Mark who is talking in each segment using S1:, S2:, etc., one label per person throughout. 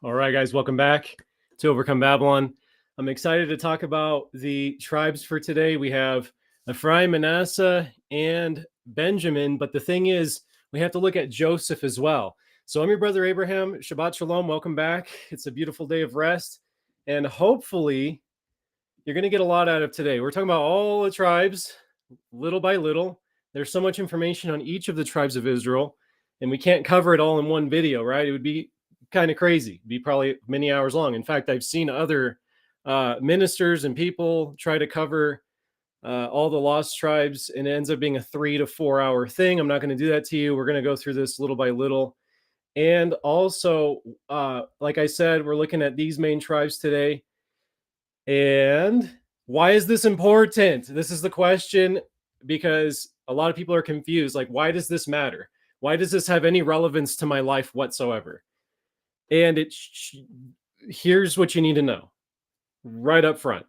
S1: All right, guys, welcome back to Overcome Babylon. I'm excited to talk about the tribes for today. We have Ephraim, Manasseh, and Benjamin. But the thing is, we have to look at Joseph as well. So I'm your brother Abraham. Shabbat Shalom. Welcome back. It's a beautiful day of rest. And hopefully, you're going to get a lot out of today. We're talking about all the tribes, little by little. There's so much information on each of the tribes of Israel, and we can't cover it all in one video, right? It would be kind of crazy. It'd be probably many hours long. In fact, I've seen other ministers and people try to cover all the lost tribes, and it ends up being a 3 to 4 hour thing. I'm not going to do that to you. We're going to go through this little by little. And also, like I said, we're looking at these main tribes today. And why is this important? This is the question, because a lot of people are confused. Like, why does this matter? Why does this have any relevance to my life whatsoever? And here's what you need to know right up front.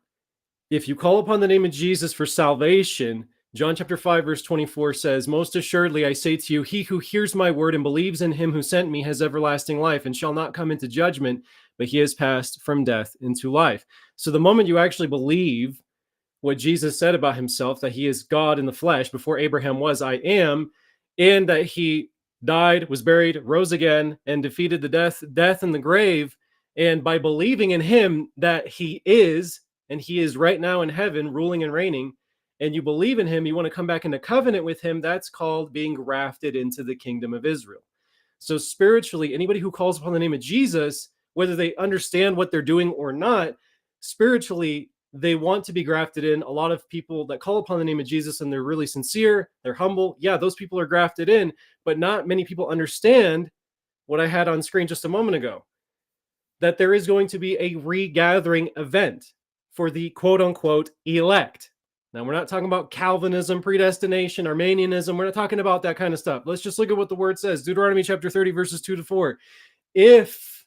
S1: If you call upon the name of Jesus for salvation, John chapter 5, verse 24 says, "Most assuredly, I say to you, he who hears my word and believes in him who sent me has everlasting life and shall not come into judgment, but he has passed from death into life." So the moment you actually believe what Jesus said about himself, that he is God in the flesh, before Abraham was, I am, and that he died, was buried, rose again, and defeated the death and the grave, and by believing in him that he is, and he is right now in heaven ruling and reigning, and you believe in him, you want to come back into covenant with him, that's called being grafted into the kingdom of Israel. So spiritually, anybody who calls upon the name of Jesus, whether they understand what they're doing or not, spiritually, they want to be grafted in. A lot of people that call upon the name of Jesus and they're really sincere, they're humble, yeah, those people are grafted in, but not many people understand what I had on screen just a moment ago, that there is going to be a regathering event for the quote-unquote elect. Now, we're not talking about Calvinism, predestination, Arminianism. We're not talking about that kind of stuff. Let's just look at what the word says. Deuteronomy chapter 30, verses 2 to 4. If,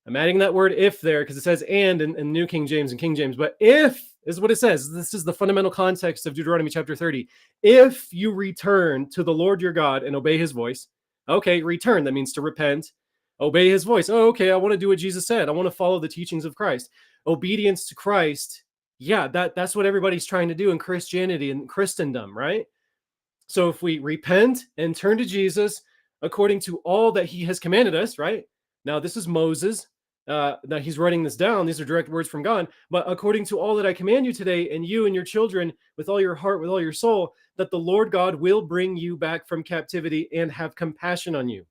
S1: I'm adding that word if there because it says and in New King James and King James, but if is what it says. This is the fundamental context of Deuteronomy chapter 30. If you return to the Lord your God and obey his voice, okay, return, that means to repent, obey his voice. Oh, okay, I want to do what Jesus said. I want to follow the teachings of Christ. Obedience to Christ, yeah, that's what everybody's trying to do in Christianity and Christendom, right? So if we repent and turn to Jesus according to all that he has commanded us, right? Now, this is Moses. Now he's writing this down. These are direct words from God. But according to all that I command you today, and you and your children, with all your heart, with all your soul, that the Lord God will bring you back from captivity and have compassion on you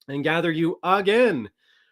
S1: and gather you again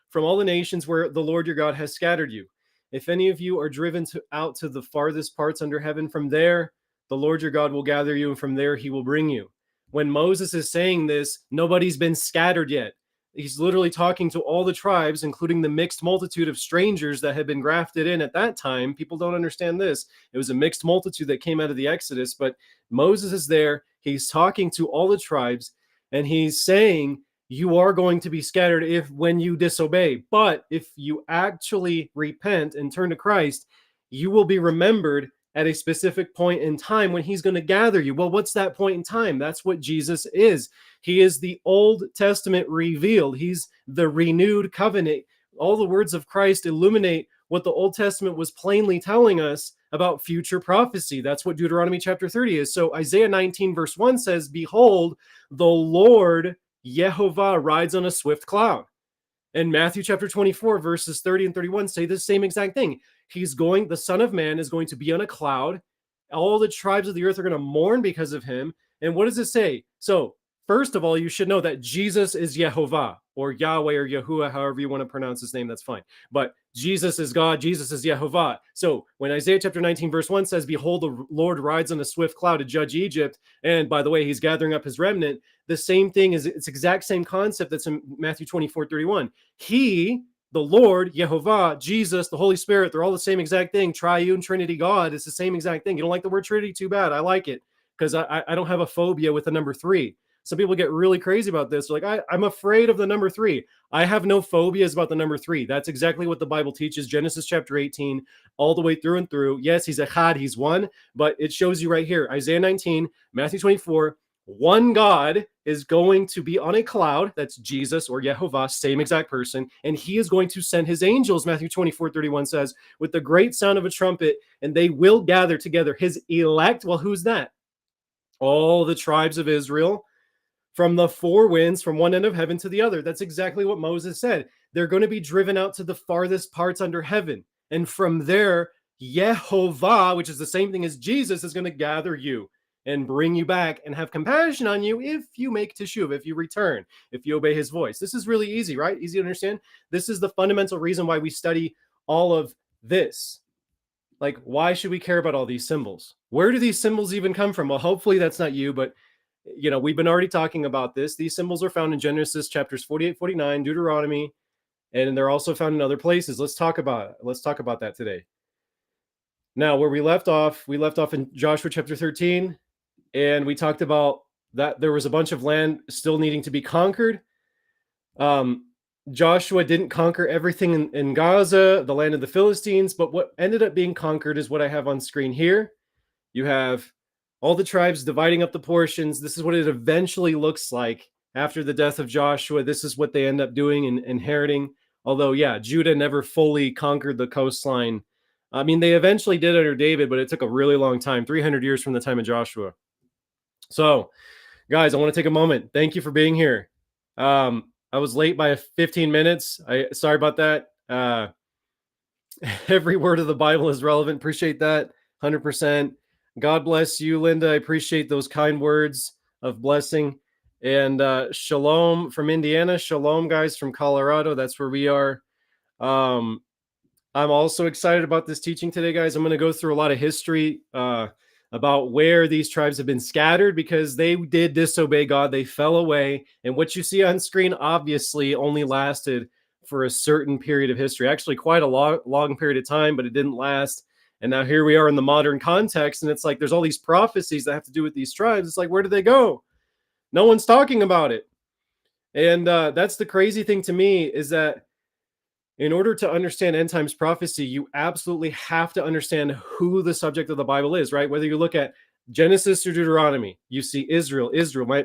S1: from all the nations where the Lord your God has scattered you. If any of you are driven out to the farthest parts under heaven, from there the Lord your God will gather you, and from there he will bring you. When Moses is saying this, nobody's been scattered yet. He's literally talking to all the tribes, including the mixed multitude of strangers that had been grafted in at that time. People don't understand this. It was a mixed multitude that came out of the Exodus, but Moses is there. He's talking to all the tribes, and he's saying, you are going to be scattered when you disobey. But if you actually repent and turn to Christ, you will be remembered at a specific point in time when he's going to gather you. Well, what's that point in time? That's what Jesus is. He is the Old Testament revealed. He's the renewed covenant. All the words of Christ illuminate what the Old Testament was plainly telling us about future prophecy. That's what Deuteronomy chapter 30 is. So Isaiah 19 verse 1 says, "Behold, the Lord Yehovah rides on a swift cloud." And Matthew chapter 24 verses 30 and 31 say the same exact thing. The Son of Man is going to be on a cloud. All the tribes of the earth are going to mourn because of him. And what does it say? So first of all, you should know that Jesus is Yehovah, or Yahweh, or Yahuwah, however you want to pronounce his name, that's fine. But Jesus is God, Jesus is Yehovah. So when Isaiah chapter 19 verse 1 says, "Behold, the Lord rides on a swift cloud to judge Egypt," and by the way, he's gathering up his remnant, the same thing is, it's exact same concept that's in Matthew 24:31. He, the Lord, Yehovah, Jesus, the Holy Spirit, they're all the same exact thing. Triune Trinity God, it's the same exact thing. You don't like the word Trinity? Too bad. I like it because I don't have a phobia with the number 3. Some people get really crazy about this. Like, I'm afraid of the number 3. I have no phobias about the number 3. That's exactly what the Bible teaches. Genesis chapter 18, all the way through and through. Yes, he's Echad, he's one, but it shows you right here. Isaiah 19, Matthew 24, one God is going to be on a cloud. That's Jesus or Yehovah, same exact person. And he is going to send his angels, Matthew 24:31 says, with the great sound of a trumpet, and they will gather together his elect. Well, who's that? All the tribes of Israel from the four winds, from one end of heaven to the other. That's exactly what Moses said. They're going to be driven out to the farthest parts under heaven. And from there, Yehovah, which is the same thing as Jesus, is going to gather you and bring you back and have compassion on you if you make teshuv, if you return, if you obey his voice. This is really easy, right? Easy to understand. This is the fundamental reason why we study all of this. Like, why should we care about all these symbols? Where do these symbols even come from? Well, hopefully that's not you, but we've been already talking about this. These symbols are found in Genesis chapters 48, 49, Deuteronomy, and they're also found in other places. Let's talk about it. Let's talk about that today. Now, where we left off in Joshua chapter 13, and we talked about that there was a bunch of land still needing to be conquered. Joshua didn't conquer everything in Gaza, the land of the Philistines, but what ended up being conquered is what I have on screen here. You have all the tribes dividing up the portions. This is what it eventually looks like after the death of Joshua. This is what they end up doing and inheriting. Although, yeah, Judah never fully conquered the coastline. I mean, they eventually did under David, but it took a really long time, 300 years from the time of Joshua. So, guys, I want to take a moment. Thank you for being here. I was late by 15 minutes. Sorry about that. Every word of the Bible is relevant. Appreciate that. 100%. God bless you, Linda. I appreciate those kind words of blessing. And shalom from Indiana. Shalom, guys, from Colorado. That's where we are. I'm also excited about this teaching today, guys. I'm going to go through a lot of history about where these tribes have been scattered because they did disobey God. They fell away. And what you see on screen obviously only lasted for a certain period of history. Actually, quite a long period of time, but it didn't last. And now here we are in the modern context, and it's like there's all these prophecies that have to do with these tribes. It's like, where did they go? No one's talking about it. And that's the crazy thing to me is that in order to understand end times prophecy, you absolutely have to understand who the subject of the Bible is, right? Whether you look at Genesis or Deuteronomy, you see Israel,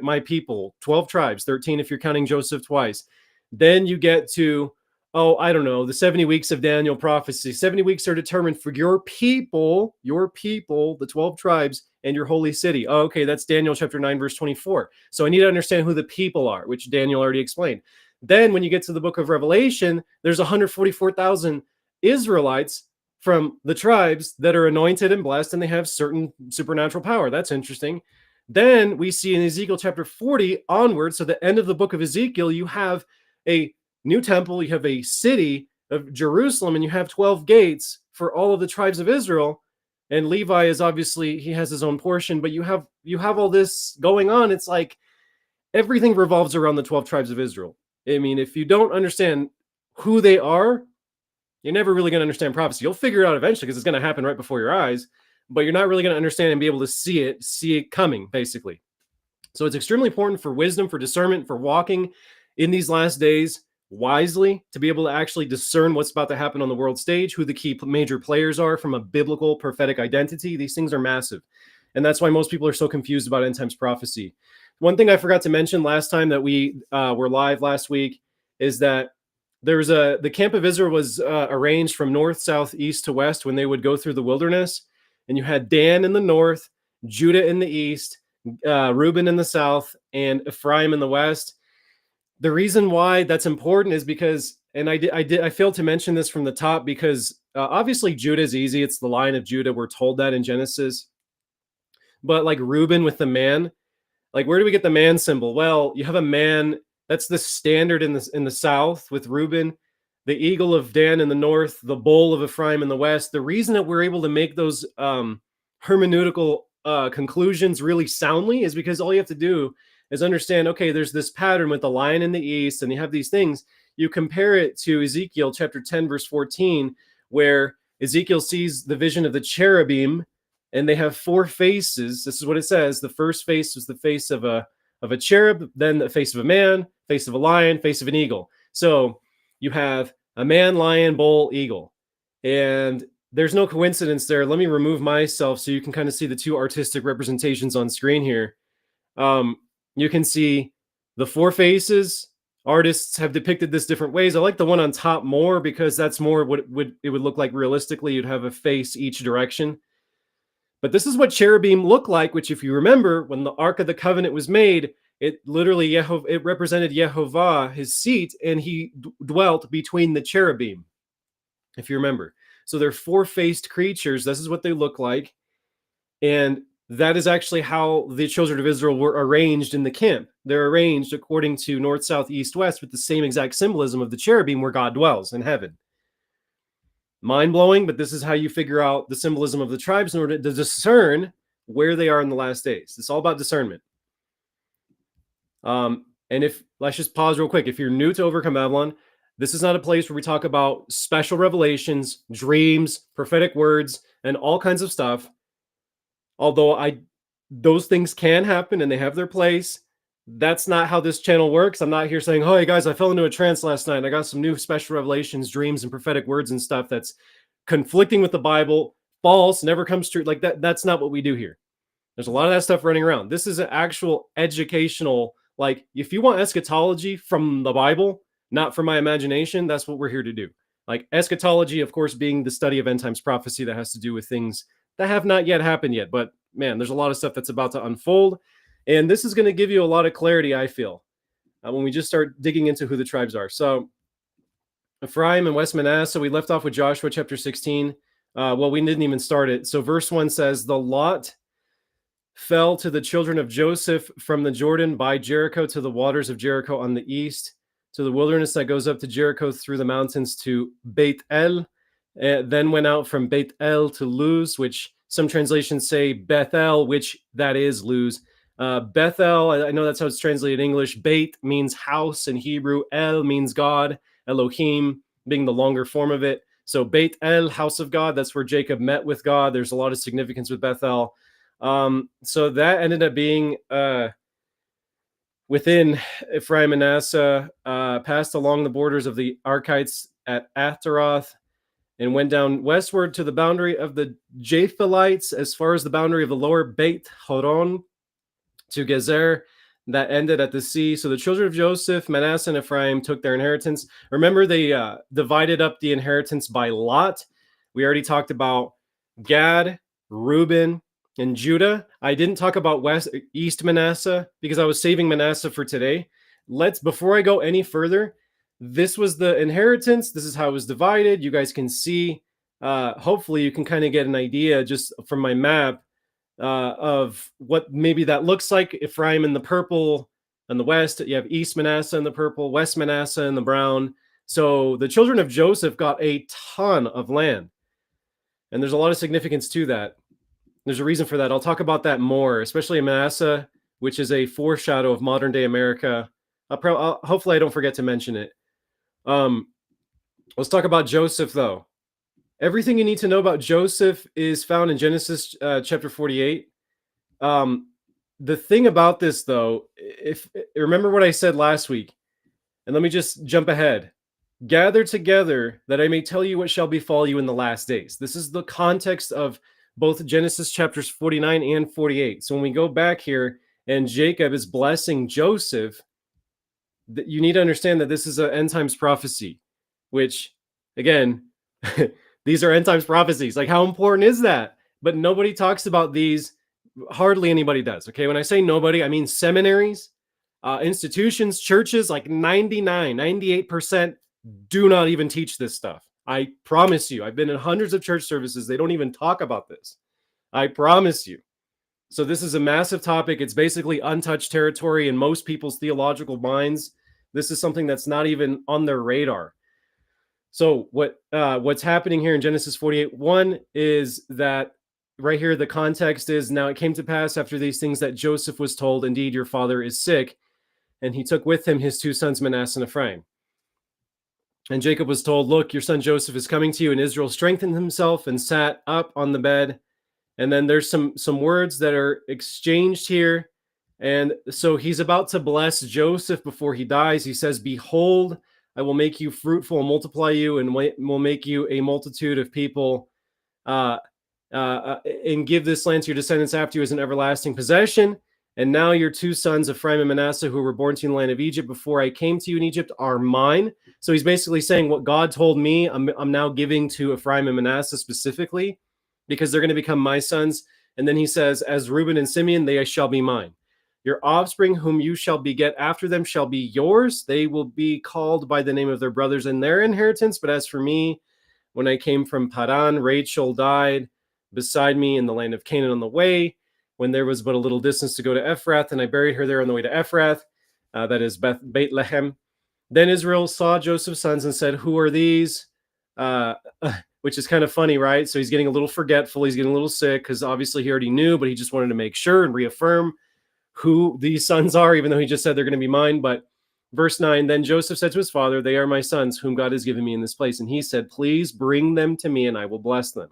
S1: my people, 12 tribes, 13 if you're counting Joseph twice. Then you get to, the 70 weeks of Daniel prophecy. 70 weeks are determined for your people, the 12 tribes, and your holy city. Oh, okay, that's Daniel chapter 9, verse 24. So I need to understand who the people are, which Daniel already explained. Then when you get to the book of Revelation, there's 144,000 Israelites from the tribes that are anointed and blessed, and they have certain supernatural power. That's interesting. Then we see in Ezekiel chapter 40 onward, so the end of the book of Ezekiel, you have a new temple, you have a city of Jerusalem, and you have 12 gates for all of the tribes of Israel. And Levi is obviously, he has his own portion, but you have all this going on. It's like everything revolves around the 12 tribes of Israel. I mean, if you don't understand who they are, you're never really going to understand prophecy. You'll figure it out eventually because it's going to happen right before your eyes, but you're not really going to understand and be able to see it coming, basically. So it's extremely important for wisdom, for discernment, for walking in these last days wisely, to be able to actually discern what's about to happen on the world stage, who the key major players are from a biblical prophetic identity. These things are massive. And that's why most people are so confused about end times prophecy. One thing I forgot to mention last time that we were live last week is that the camp of Israel was arranged from north, south, east to west when they would go through the wilderness. And you had Dan in the north, Judah in the east, Reuben in the south, and Ephraim in the west. The reason why that's important is because, and I failed to mention this from the top because obviously Judah is easy. It's the line of Judah. We're told that in Genesis. But like Reuben with the man, like where do we get the man symbol? Well, you have a man. That's the standard in the south with Reuben, the eagle of Dan in the north, the bull of Ephraim in the west. The reason that we're able to make those hermeneutical conclusions really soundly is because all you have to do is understand, okay, there's this pattern with the lion in the east, and you have these things. You compare it to Ezekiel chapter 10, verse 14, where Ezekiel sees the vision of the cherubim, and they have four faces. This is what it says. The first face was the face of a cherub, then the face of a man, face of a lion, face of an eagle. So you have a man, lion, bull, eagle. And there's no coincidence there. Let me remove myself so you can kind of see the two artistic representations on screen here. You can see the four faces. Artists have depicted this different ways. I like the one on top more because that's more what it would look like realistically. You'd have a face each direction. But this is what cherubim look like, which if you remember, when the Ark of the Covenant was made, it literally it represented Yehovah, his seat, and he dwelt between the cherubim, if you remember. So they're four-faced creatures. This is what they look like. And that is actually how the children of Israel were arranged in the camp. They're arranged according to north, south, east, west with the same exact symbolism of the cherubim where God dwells in heaven. Mind-blowing, but this is how you figure out the symbolism of the tribes in order to discern where they are in the last days. It's all about discernment. And let's just pause real quick. If you're new to Overcome Babylon, this is not a place where we talk about special revelations, dreams, prophetic words, and all kinds of stuff. Although those things can happen and they have their place. That's not how this channel works. I'm not here saying, oh, hey guys, I fell into a trance last night and I got some new special revelations, dreams, and prophetic words and stuff that's conflicting with the Bible, false, never comes true. Like that's not what we do here. There's a lot of that stuff running around. This is an actual educational, like if you want eschatology from the Bible, not from my imagination, that's what we're here to do. Like eschatology, of course, being the study of end times prophecy that has to do with things that have not yet happened yet. But man, there's a lot of stuff that's about to unfold. And this is going to give you a lot of clarity, I feel, when we just start digging into who the tribes are. So Ephraim and West Manasseh, we left off with Joshua chapter 16. Well, we didn't even start it. So verse 1 says, the lot fell to the children of Joseph from the Jordan by Jericho to the waters of Jericho on the east, to the wilderness that goes up to Jericho through the mountains to Beit El, then went out from Beit El to Luz, which some translations say Bethel, which that is Luz. Bethel, I know that's how it's translated in English. Beit means house in Hebrew. El means God. Elohim being the longer form of it. So Beit El, house of God, that's where Jacob met with God. There's a lot of significance with Bethel. So that ended up being within Ephraim and Manasseh, passed along the borders of the Arkites at Ataroth, and went down westward to the boundary of the Japhelites as far as the boundary of the lower Beit Horon to Gezer, that ended at the sea. So the children of Joseph, Manasseh, and Ephraim took their inheritance. Remember, they divided up the inheritance by lot. We already talked about Gad, Reuben, and Judah. I didn't talk about East Manasseh because I was saving Manasseh for today. Before I go any further, this was the inheritance. This is how it was divided. You guys can see, hopefully you can kind of get an idea just from my map of what maybe that looks like. Ephraim in the purple in the west, you have East Manasseh in the purple, West Manasseh in the brown. So the children of Joseph got a ton of land, and there's a lot of significance to that. There's a reason for that. I'll talk about that more, especially in Manasseh, which is a foreshadow of modern day America. Hopefully I don't forget to mention it. Let's talk about Joseph, though. Everything you need to know about Joseph is found in Genesis chapter 48. The thing about this, though, remember what I said last week, and let me just jump ahead. Gather together that I may tell you what shall befall you in the last days. This is the context of both Genesis chapters 49 and 48. So when we go back here and Jacob is blessing Joseph, you need to understand that this is an end times prophecy, which, again, these are end times prophecies. Like, how important is that? But nobody talks about these. Hardly anybody does. Okay. When I say nobody, I mean seminaries, institutions, churches, like 98% do not even teach this stuff. I promise you, I've been in hundreds of church services. They don't even talk about this. I promise you. So this is a massive topic. It's basically untouched territory in most people's theological minds. This is something that's not even on their radar. So what's happening here in Genesis 48:1 is that right here, the context is, now it came to pass after these things that Joseph was told, indeed, your father is sick. And he took with him his two sons, Manasseh and Ephraim. And Jacob was told, look, your son Joseph is coming to you. And Israel strengthened himself and sat up on the bed. And then there's some words that are exchanged here. And so he's about to bless Joseph before he dies. He says, behold, I will make you fruitful and multiply you, and will make you a multitude of people, and give this land to your descendants after you as an everlasting possession. And now your two sons, Ephraim and Manasseh, who were born to you in the land of Egypt before I came to you in Egypt, are mine. So he's basically saying what God told me, I'm now giving to Ephraim and Manasseh specifically, because they're going to become my sons. And then he says, as Reuben and Simeon, they shall be mine. Your offspring, whom you shall beget after them, shall be yours. They will be called by the name of their brothers in their inheritance. But as for me, when I came from Paran, Rachel died beside me in the land of Canaan on the way, when there was but a little distance to go to Ephrath, and I buried her there on the way to Ephrath, that is Bethlehem. Then Israel saw Joseph's sons and said, who are these? Which is kind of funny, right? So he's getting a little forgetful. He's getting a little sick because obviously he already knew, but he just wanted to make sure and reaffirm who these sons are, even though he just said they're going to be mine. But verse 9, then Joseph said to his father, they are my sons, whom God has given me in this place. And he said, please bring them to me, and I will bless them.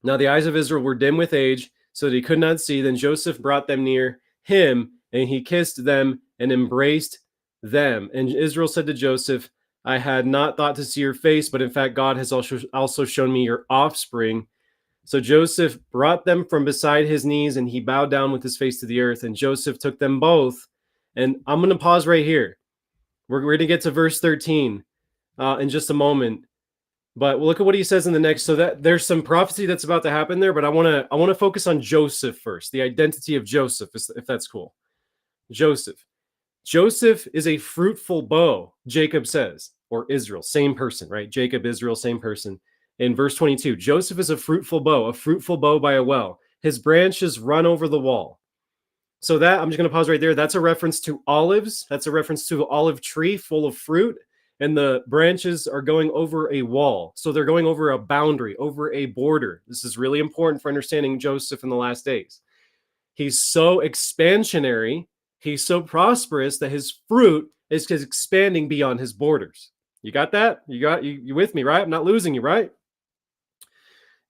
S1: Now the eyes of Israel were dim with age, so that he could not see. Then Joseph brought them near him, and he kissed them and embraced them. And Israel said to Joseph, I had not thought to see your face, but in fact God has also shown me your offspring. So Joseph brought them from beside his knees, and he bowed down with his face to the earth. And Joseph took them both. And I'm going to pause right here. We're going to get to verse 13 in just a moment. But look at what he says in the next. So that there's some prophecy that's about to happen there. But I want to focus on Joseph first, the identity of Joseph, if that's cool. Joseph is a fruitful bow, Jacob says, or Israel, same person, right? Jacob, Israel, same person. In verse 22, Joseph is a fruitful bow by a well. His branches run over the wall. So that, I'm just going to pause right there. That's a reference to olives. That's a reference to an olive tree full of fruit. And the branches are going over a wall. So they're going over a boundary, over a border. This is really important for understanding Joseph in the last days. He's so expansionary. He's so prosperous that his fruit is expanding beyond his borders. You got that? You with me, right? I'm not losing you, right?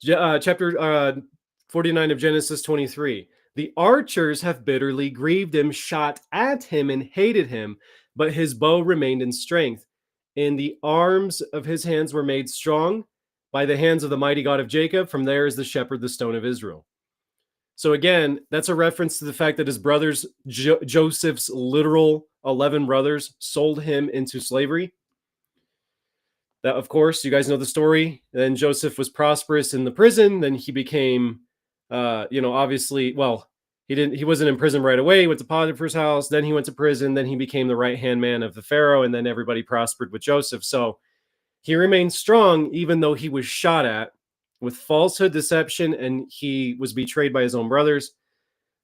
S1: Chapter 49 of Genesis 23. The archers have bitterly grieved him, shot at him, and hated him, but his bow remained in strength. And the arms of his hands were made strong by the hands of the mighty God of Jacob. From there is the shepherd, the stone of Israel. So again, that's a reference to the fact that his brothers, Joseph's literal 11 brothers, sold him into slavery. That, of course, you guys know the story. Then Joseph was prosperous in the prison. Then he became, obviously, well, he wasn't in prison right away. He went to Potiphar's house. Then he went to prison. Then he became the right-hand man of the Pharaoh. And then everybody prospered with Joseph. So he remained strong, even though he was shot at with falsehood, deception, and he was betrayed by his own brothers.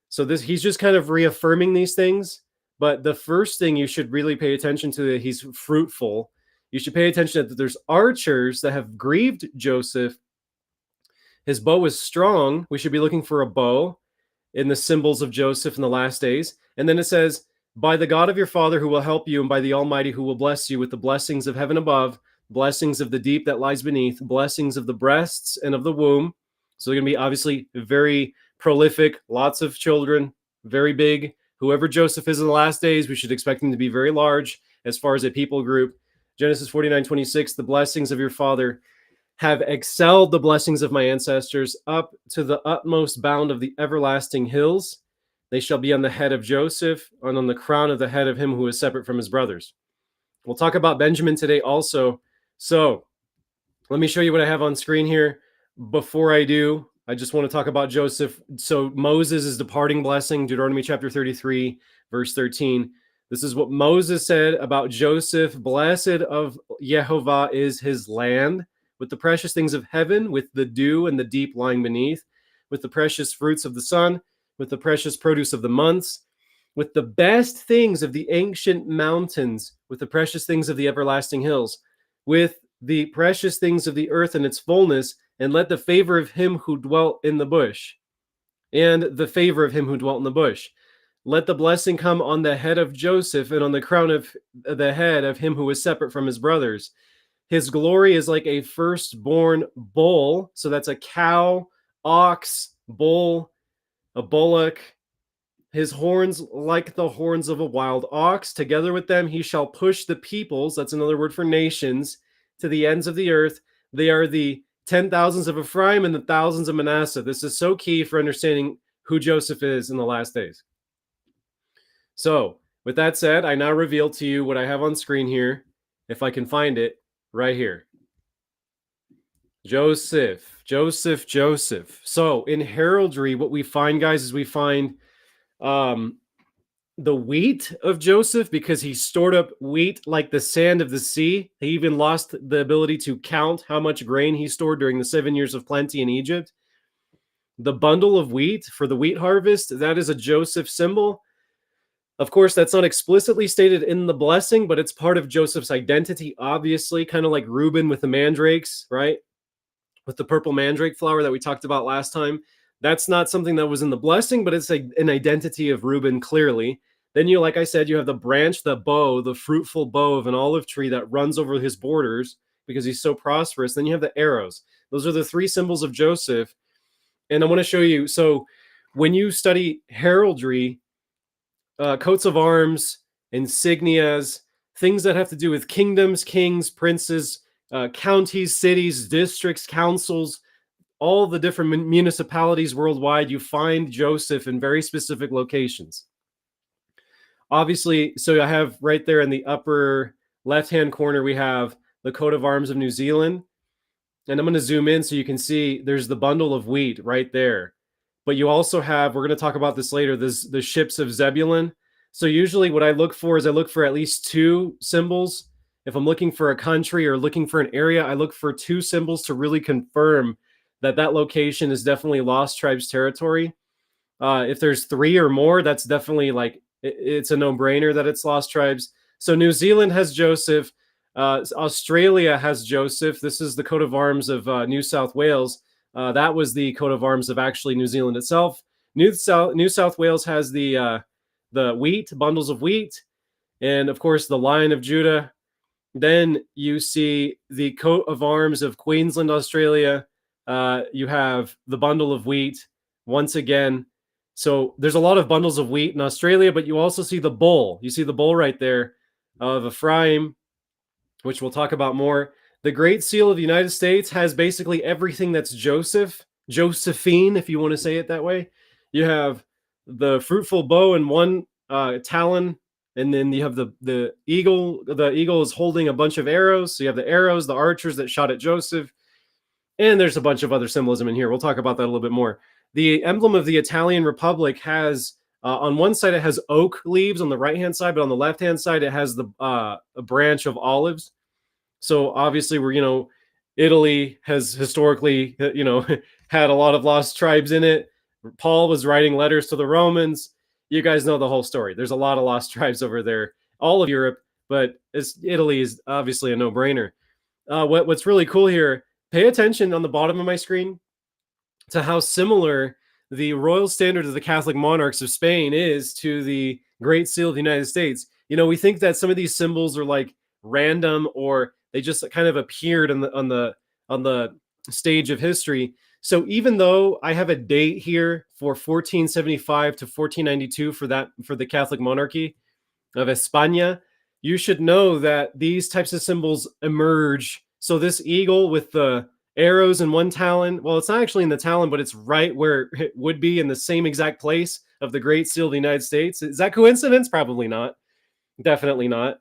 S1: So he's just kind of reaffirming these things. But the first thing you should really pay attention to, that he's fruitful. You should pay attention that there's archers that have grieved Joseph. His bow is strong. We should be looking for a bow in the symbols of Joseph in the last days. And then it says, by the God of your father who will help you, and by the Almighty who will bless you with the blessings of heaven above, blessings of the deep that lies beneath, blessings of the breasts and of the womb. So they're going to be obviously very prolific, lots of children, very big. Whoever Joseph is in the last days, we should expect him to be very large as far as a people group. Genesis 49:26, the blessings of your father have excelled the blessings of my ancestors up to the utmost bound of the everlasting hills. They shall be on the head of Joseph and on the crown of the head of him who is separate from his brothers. We'll talk about Benjamin today also. So let me show you what I have on screen here. Before I do, I just want to talk about Joseph. So Moses' departing blessing, Deuteronomy chapter 33, verse 13. This is what Moses said about Joseph. Blessed of Jehovah is his land, with the precious things of heaven, with the dew and the deep lying beneath, with the precious fruits of the sun, with the precious produce of the months, with the best things of the ancient mountains, with the precious things of the everlasting hills, with the precious things of the earth and its fullness, and let the favor of him who dwelt in the bush, and the favor of him who dwelt in the bush. Let the blessing come on the head of Joseph and on the crown of the head of him who is separate from his brothers. His glory is like a firstborn bull. So that's a cow, ox, bull, a bullock. His horns like the horns of a wild ox. Together with them, he shall push the peoples. That's another word for nations, to the ends of the earth. They are the 10,000s of Ephraim and the thousands of Manasseh. This is so key for understanding who Joseph is in the last days. So, with that said, I now reveal to you what I have on screen here, if I can find it right here. Joseph, Joseph, Joseph. So, in heraldry, what we find, guys, is we find um, the wheat of Joseph, because he stored up wheat like the sand of the sea. He even lost the ability to count how much grain he stored during the 7 years of plenty in Egypt. The bundle of wheat for the wheat harvest, that is a Joseph symbol. Of course, that's not explicitly stated in the blessing, but it's part of Joseph's identity, obviously, kind of like Reuben with the mandrakes, right? With the purple mandrake flower that we talked about last time. That's not something that was in the blessing, but it's an identity of Reuben, clearly. Then you, like I said, you have the branch, the bow, the fruitful bow of an olive tree that runs over his borders because he's so prosperous. Then you have the arrows. Those are the three symbols of Joseph. And I want to show you. So when you study heraldry, coats of arms, insignias, things that have to do with kingdoms, kings, princes, counties, cities, districts, councils, all the different municipalities worldwide, you find Joseph in very specific locations. Obviously, so I have right there in the upper left-hand corner, we have the coat of arms of New Zealand. And I'm going to zoom in so you can see there's the bundle of wheat right there. But you also have, we're going to talk about this later, the ships of Zebulun. So usually what I look for is I look for at least two symbols. If I'm looking for a country or looking for an area, I look for two symbols to really confirm that that location is definitely Lost Tribes territory. If there's three or more, that's definitely like, it's a no-brainer that it's Lost Tribes. So New Zealand has Joseph. Australia has Joseph. This is the coat of arms of New South Wales. That was the coat of arms of actually New Zealand itself. New South Wales has the wheat, bundles of wheat, and of course the Lion of Judah. Then you see the coat of arms of Queensland, Australia. You have the bundle of wheat once again. So there's a lot of bundles of wheat in Australia, but you also see the bull. You see the bull right there of Ephraim, which we'll talk about more. The Great Seal of the United States has basically everything that's Joseph, Josephine, if you want to say it that way. You have the fruitful bow in one talon, and then you have the eagle. The eagle is holding a bunch of arrows. So you have the arrows, the archers that shot at Joseph, and there's a bunch of other symbolism in here. We'll talk about that a little bit more. The emblem of the Italian Republic has on one side it has oak leaves on the right-hand side, but on the left-hand side it has a branch of olives. So obviously we're, Italy has historically, had a lot of lost tribes in it. Paul was writing letters to the Romans. You guys know the whole story. There's a lot of lost tribes over there, all of Europe, but Italy is obviously a no-brainer. What's really cool here, pay attention on the bottom of my screen to how similar the royal standard of the Catholic monarchs of Spain is to the Great Seal of the United States. We think that some of these symbols are like random or they just kind of appeared on the stage of history. So even though I have a date here for 1475 to 1492 for the Catholic monarchy of España, you should know that these types of symbols emerge. So this eagle with the arrows in one talon, well, it's not actually in the talon, but it's right where it would be in the same exact place of the Great Seal of the United States. Is that coincidence? Probably not. Definitely not.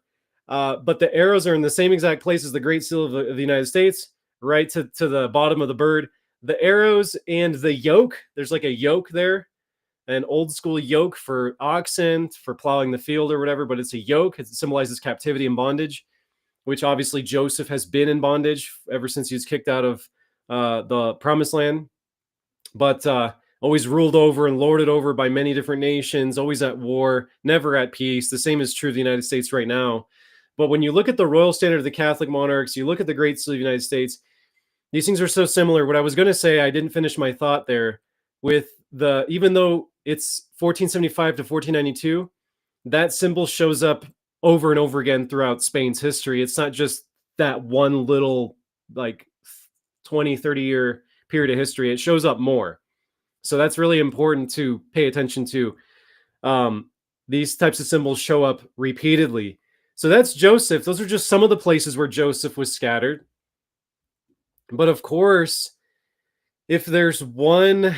S1: But the arrows are in the same exact place as the Great Seal of the United States, right to the bottom of the bird. The arrows and the yoke, there's like a yoke there, an old school yoke for oxen, for plowing the field or whatever, but it's a yoke. It symbolizes captivity and bondage, which obviously Joseph has been in bondage ever since he was kicked out of the promised land, but always ruled over and lorded over by many different nations, always at war, never at peace. The same is true of the United States right now. But when you look at the royal standard of the Catholic monarchs, you look at the Great Seal of the United States, these things are so similar. What I was going to say, I didn't finish my thought there, with even though it's 1475 to 1492, that symbol shows up over and over again throughout Spain's history. It's not just that one little like 20, 30-year period of history. It shows up more. So that's really important to pay attention to. These types of symbols show up repeatedly. So that's Joseph. Those are just some of the places where Joseph was scattered. But of course, if there's one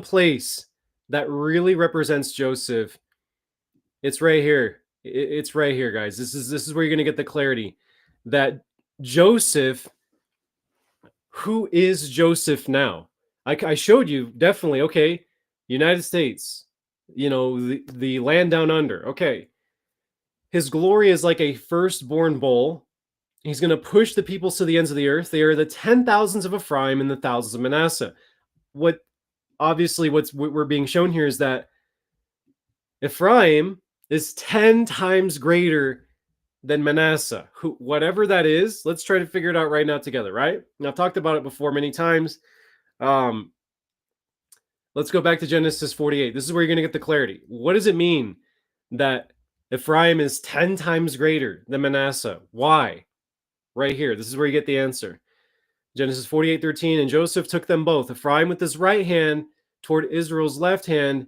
S1: place that really represents Joseph, it's right here. It's right here, guys. This is where you're going to get the clarity that Joseph, who is Joseph now? I showed you definitely, okay, United States, the land down under. Okay. His glory is like a firstborn bull. He's going to push the peoples to the ends of the earth. They are the 10,000s of Ephraim and the thousands of Manasseh. What obviously what we're being shown here is that Ephraim is 10 times greater than Manasseh. Whatever that is, let's try to figure it out right now together, right? And I've talked about it before many times. Let's go back to Genesis 48. This is where you're going to get the clarity. What does it mean that Ephraim is 10 times greater than Manasseh? Why? Right here. This is where you get the answer. Genesis 48:13, and Joseph took them both, Ephraim with his right hand toward Israel's left hand,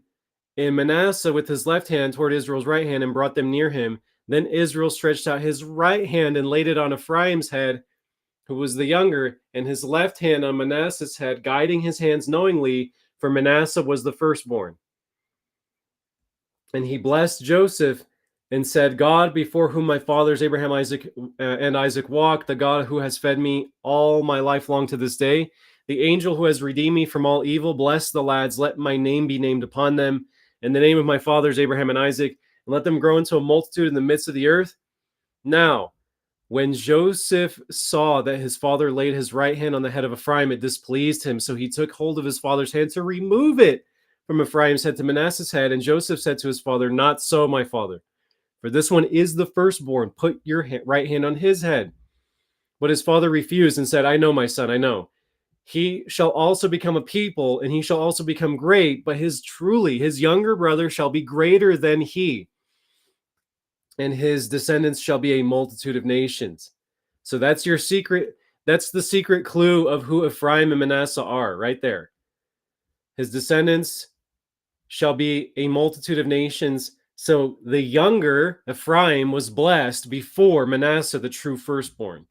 S1: and Manasseh with his left hand toward Israel's right hand, and brought them near him. Then Israel stretched out his right hand and laid it on Ephraim's head, who was the younger, and his left hand on Manasseh's head, guiding his hands knowingly, for Manasseh was the firstborn. And he blessed Joseph and said, God, before whom my fathers Abraham, Isaac, and Isaac walked, the God who has fed me all my life long to this day, the angel who has redeemed me from all evil, bless the lads, let my name be named upon them, in the name of my fathers Abraham and Isaac, and let them grow into a multitude in the midst of the earth. Now, when Joseph saw that his father laid his right hand on the head of Ephraim, it displeased him. So he took hold of his father's hand to remove it from Ephraim's head to Manasseh's head. And Joseph said to his father, not so, my father, for this one is the firstborn. Put your right hand on his head. But his father refused and said, I know, my son, I know. He shall also become a people, and he shall also become great, but his younger brother shall be greater than he, and his descendants shall be a multitude of nations. So that's your secret. That's the secret clue of who Ephraim and Manasseh are right there. His descendants shall be a multitude of nations. So the younger Ephraim was blessed before Manasseh, the true firstborn.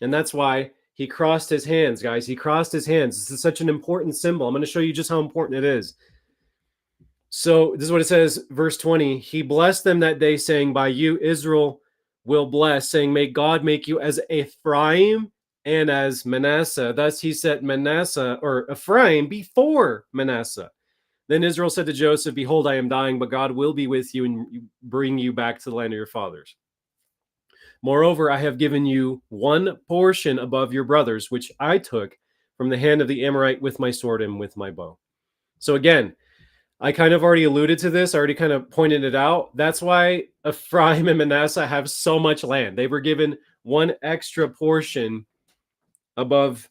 S1: And that's why he crossed his hands, guys. He crossed his hands. This is such an important symbol. I'm going to show you just how important it is. So this is what it says, verse 20. He blessed them that day, saying, by you Israel will bless, saying, may God make you as Ephraim and as Manasseh. Thus he set Manasseh, or Ephraim, before Manasseh. Then Israel said to Joseph, behold, I am dying, but God will be with you and bring you back to the land of your fathers. Moreover, I have given you one portion above your brothers, which I took from the hand of the Amorite with my sword and with my bow. So again, I kind of already alluded to this. I already kind of pointed it out. That's why Ephraim and Manasseh have so much land. They were given one extra portion above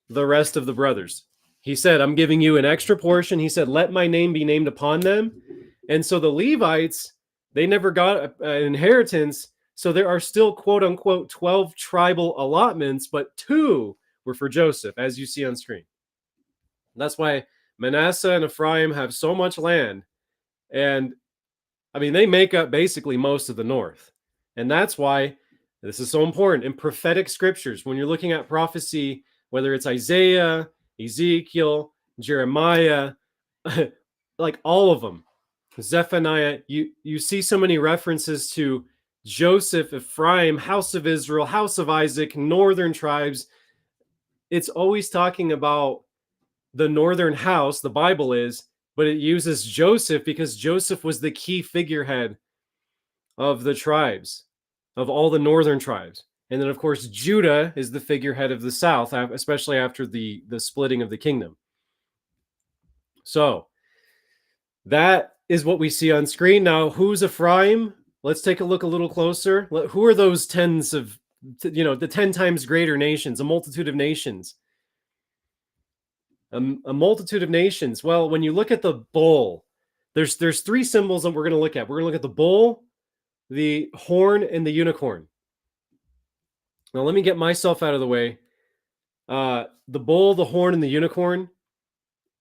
S1: the rest of the brothers. He said, I'm giving you an extra portion. He said, let my name be named upon them. And so the Levites, they never got an inheritance. So there are still, quote unquote, 12 tribal allotments, but 2 were for Joseph, as you see on screen. That's why Manasseh and Ephraim have so much land. And I mean, they make up basically most of the north. And that's why this is so important in prophetic scriptures. When you're looking at prophecy, whether it's Isaiah, Ezekiel, Jeremiah, like all of them, Zephaniah, you see so many references to Joseph, Ephraim, house of Israel, house of Isaac, northern tribes. It's always talking about the northern house, the Bible is, but it uses Joseph because Joseph was the key figurehead of the tribes, of all the northern tribes. And then, of course, Judah is the figurehead of the south, especially after the splitting of the kingdom. So that is what we see on screen. Now, who's Ephraim? Let's take a look a little closer. Who are those tens of, the 10 times greater nations, a multitude of nations? A multitude of nations. Well, when you look at the bull, there's 3 symbols that we're going to look at. We're going to look at the bull, the horn, and the unicorn. Now, let me get myself out of the way. The bull, the horn, and the unicorn.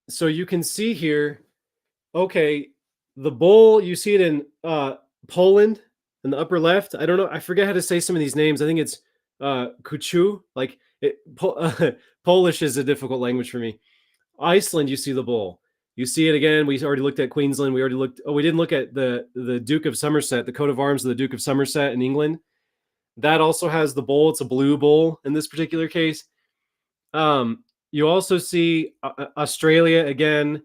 S1: So you can see here, okay, the bull, you see it in Poland in the upper left. I don't know. I forget how to say some of these names. I think it's Kuchu. Polish is a difficult language for me. Iceland, you see the bull. You see it again. We already looked at Queensland. We already looked. Oh, we didn't look at the Duke of Somerset, the coat of arms of the Duke of Somerset in England. That also has the bull. It's a blue bull in this particular case. You also see Australia again.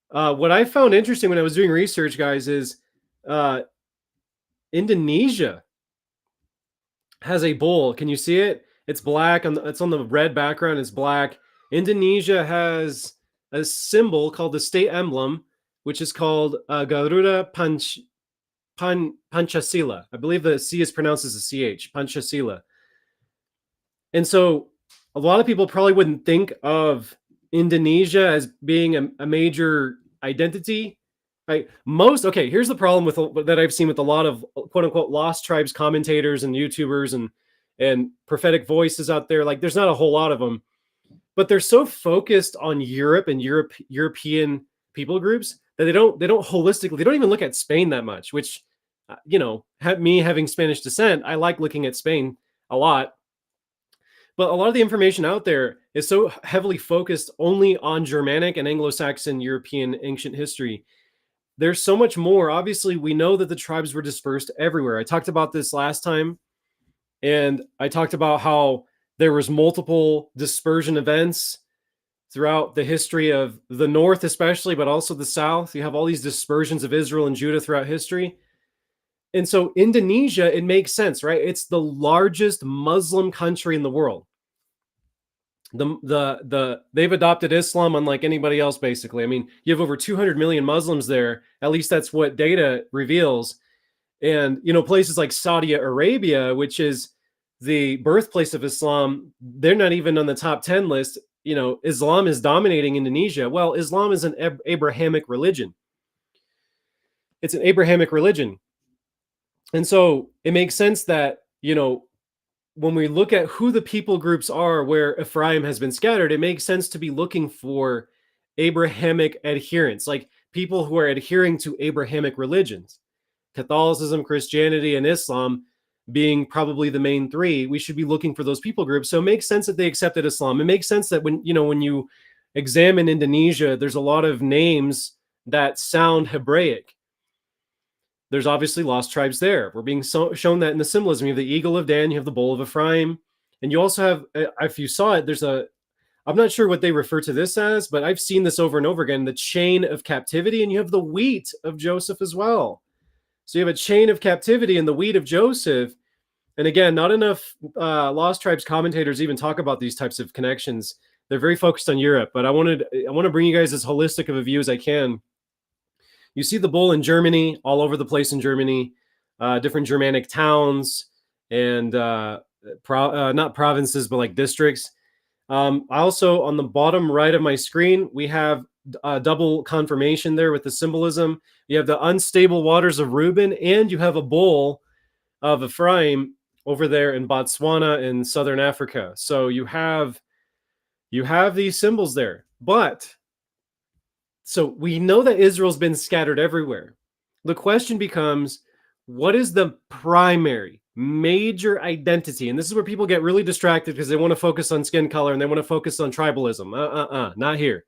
S1: What I found interesting when I was doing research, guys, is Indonesia has a bull. Can you see it? It's black. It's on the red background. It's black. Indonesia has a symbol called the state emblem, which is called Garuda Pancasila. I believe the C is pronounced as a CH, Pancasila. And so a lot of people probably wouldn't think of Indonesia as being a major identity. Right? Here's the problem that I've seen with a lot of quote unquote lost tribes commentators and YouTubers and prophetic voices out there. Like there's not a whole lot of them, but they're so focused on Europe and European people groups that they don't holistically, they don't even look at Spain that much, which, me having Spanish descent, I like looking at Spain a lot. But a lot of the information out there is so heavily focused only on Germanic and Anglo-Saxon European ancient history. There's so much more. Obviously, we know that the tribes were dispersed everywhere. I talked about this last time, and I talked about how there was multiple dispersion events throughout the history of the North, especially, but also the South. You have all these dispersions of Israel and Judah throughout history. And so Indonesia, it makes sense, right? It's the largest Muslim country in the world. They've adopted Islam unlike anybody else, basically. I mean, you have over 200 million Muslims there. At least that's what data reveals. And, places like Saudi Arabia, which is the birthplace of Islam, they're not even on the top 10 list. Islam is dominating Indonesia. Well, Islam is an Abrahamic religion. It's an Abrahamic religion. And so it makes sense that, when we look at who the people groups are where Ephraim has been scattered, it makes sense to be looking for Abrahamic adherents, like people who are adhering to Abrahamic religions, Catholicism, Christianity, and Islam being probably the main three. We should be looking for those people groups. So it makes sense that they accepted Islam. It makes sense that when you examine Indonesia, there's a lot of names that sound Hebraic. There's obviously lost tribes there. We're being shown that in the symbolism. You have the eagle of Dan, you have the bull of Ephraim, and you also have, if you saw it, I'm not sure what they refer to this as, but I've seen this over and over again, the chain of captivity, and you have the wheat of Joseph as well. So you have a chain of captivity and the wheat of Joseph. And again, not enough lost tribes commentators even talk about these types of connections. They're very focused on Europe, but I want to bring you guys as holistic of a view as I can. You see the bull in Germany, all over the place in Germany, different Germanic towns and not provinces, but like districts. Also, on the bottom right of my screen, we have double confirmation there with the symbolism. You have the unstable waters of Reuben, and you have a bull of Ephraim over there in Botswana in southern Africa. So you have these symbols there. But so we know that Israel's been scattered everywhere. The question becomes, what is the primary major identity? And this is where people get really distracted because they want to focus on skin color and they want to focus on tribalism. Not here.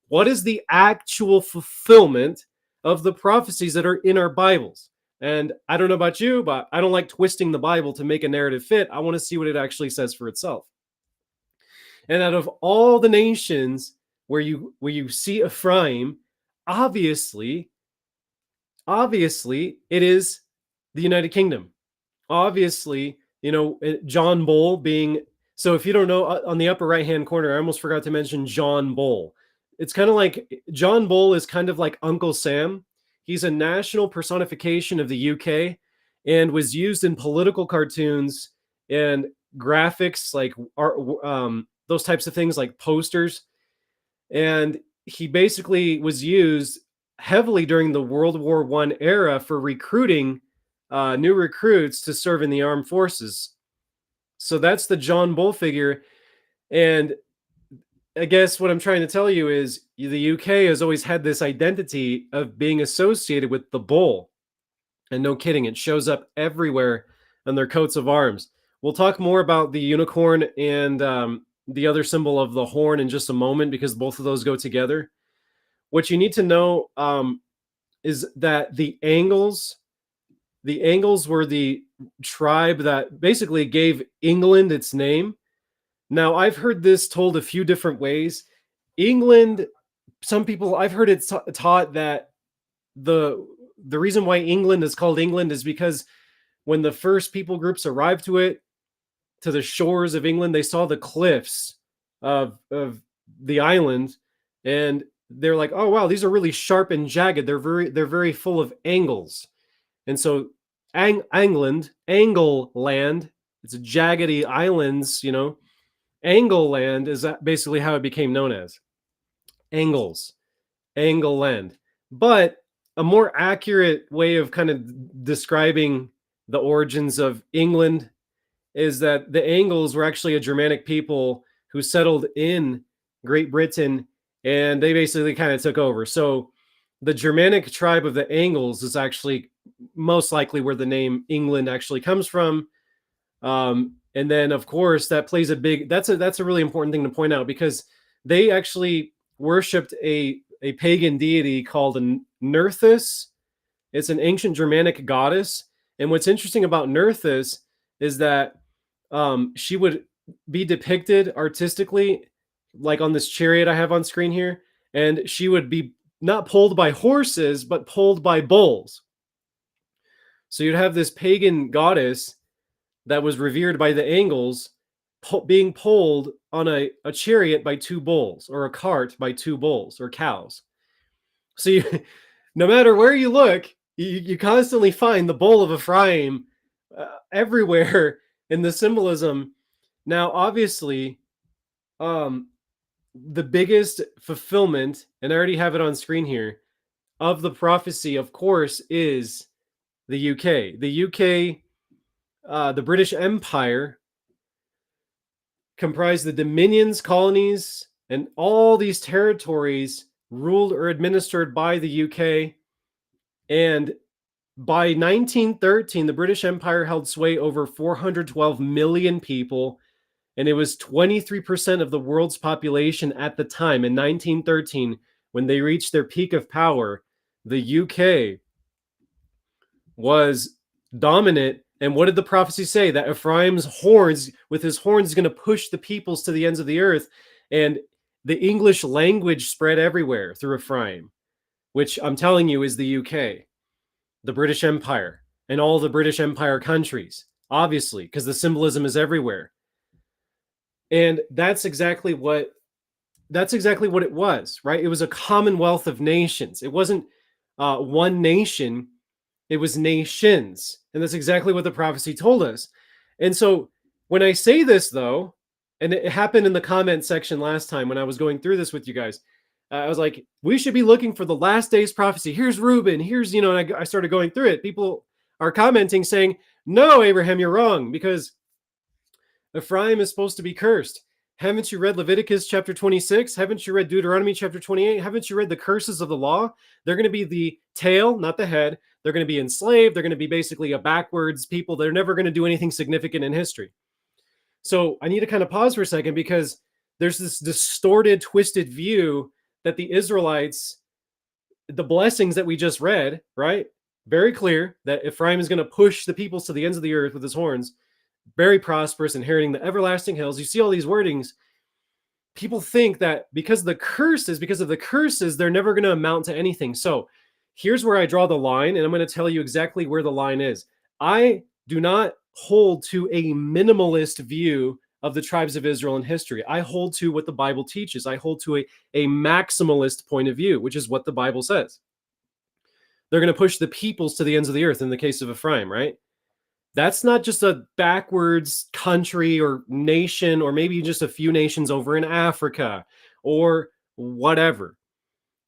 S1: What is the actual fulfillment of the prophecies that are in our Bibles? And I don't know about you, but I don't like twisting the Bible to make a narrative fit. I want to see what it actually says for itself. And out of all the nations where you see Ephraim, obviously it is the United Kingdom. Obviously, John Bull being, so if you don't know, on the upper right hand corner, I almost forgot to mention John Bull. It's kind of like John Bull is kind of like Uncle Sam. He's a national personification of the UK and was used in political cartoons and graphics, like those types of things, like posters. And he basically was used heavily during the World War I era for recruiting new recruits to serve in the armed forces. So that's the John Bull figure. And I guess what I'm trying to tell you is the UK has always had this identity of being associated with the bull. And no kidding, it shows up everywhere on their coats of arms. We'll talk more about the unicorn and the other symbol of the horn in just a moment, because both of those go together. what you need to know is that the Angles were the tribe that basically gave England its name. Now, I've heard this told a few different ways. England, some people, I've heard it taught that the the reason why England is called England is because when the first people groups arrived to the shores of England, they saw the cliffs of the island, and they're like, "Oh wow, these are really sharp and jagged. They're very full of angles." And so England, Angle Land, it's a jaggedy islands, Angle Land is basically how it became known as. Angles, Angle Land. But a more accurate way of kind of describing the origins of England is that the Angles were actually a Germanic people who settled in Great Britain, and they basically kind of took over. So the Germanic tribe of the Angles is actually most likely where the name England actually comes from. And then, of course, that plays a big. That's a really important thing to point out, because they actually worshipped a pagan deity called Nerthus. It's an ancient Germanic goddess, and what's interesting about Nerthus is that she would be depicted artistically, like on this chariot I have on screen here, and she would be not pulled by horses, but pulled by bulls. So you'd have this pagan goddess that was revered by the Angles being pulled on a chariot by two bulls, or a cart by two bulls or cows. So no matter where you look, you constantly find the bull of Ephraim everywhere in the symbolism. Now, obviously, the biggest fulfillment, and I already have it on screen here, of the prophecy, of course, is the UK. The UK, the British Empire, comprised the dominions, colonies, and all these territories ruled or administered by the UK. And by 1913, the British Empire held sway over 412 million people, and it was 23% of the world's population at the time. In 1913, when they reached their peak of power, the UK was dominant. And what did the prophecy say? That Ephraim's horns, with his horns, is going to push the peoples to the ends of the earth. And the English language spread everywhere through Ephraim, which I'm telling you is the UK, the British Empire, and all the British Empire countries, obviously, because the symbolism is everywhere. And that's exactly what it was, right? It was a commonwealth of nations. It wasn't one nation, it was nations. And that's exactly what the prophecy told us. And so when I say this, though, and it happened in the comment section last time when I was going through this with you guys, I was like, we should be looking for the last days prophecy. Here's Reuben. Here's, and I started going through it. People are commenting saying, no, Abraham, you're wrong, because Ephraim is supposed to be cursed. Haven't you read Leviticus chapter 26? Haven't you read Deuteronomy chapter 28? Haven't you read the curses of the law? They're going to be the tail, not the head. They're going to be enslaved. They're going to be basically a backwards people. They're never going to do anything significant in history. So I need to kind of pause for a second, because there's this distorted, twisted view that the Israelites, the blessings that we just read, right? Very clear that Ephraim is going to push the peoples to the ends of the earth with his horns, very prosperous, inheriting the everlasting hills. You see all these wordings. People think that because of the curses, they're never going to amount to anything. So here's where I draw the line, and I'm going to tell you exactly where the line is. I do not hold to a minimalist view of the tribes of Israel in history. I hold to what the Bible teaches. I hold to a maximalist point of view, which is what the Bible says. They're going to push the peoples to the ends of the earth in the case of Ephraim, right? That's not just a backwards country or nation, or maybe just a few nations over in Africa or whatever,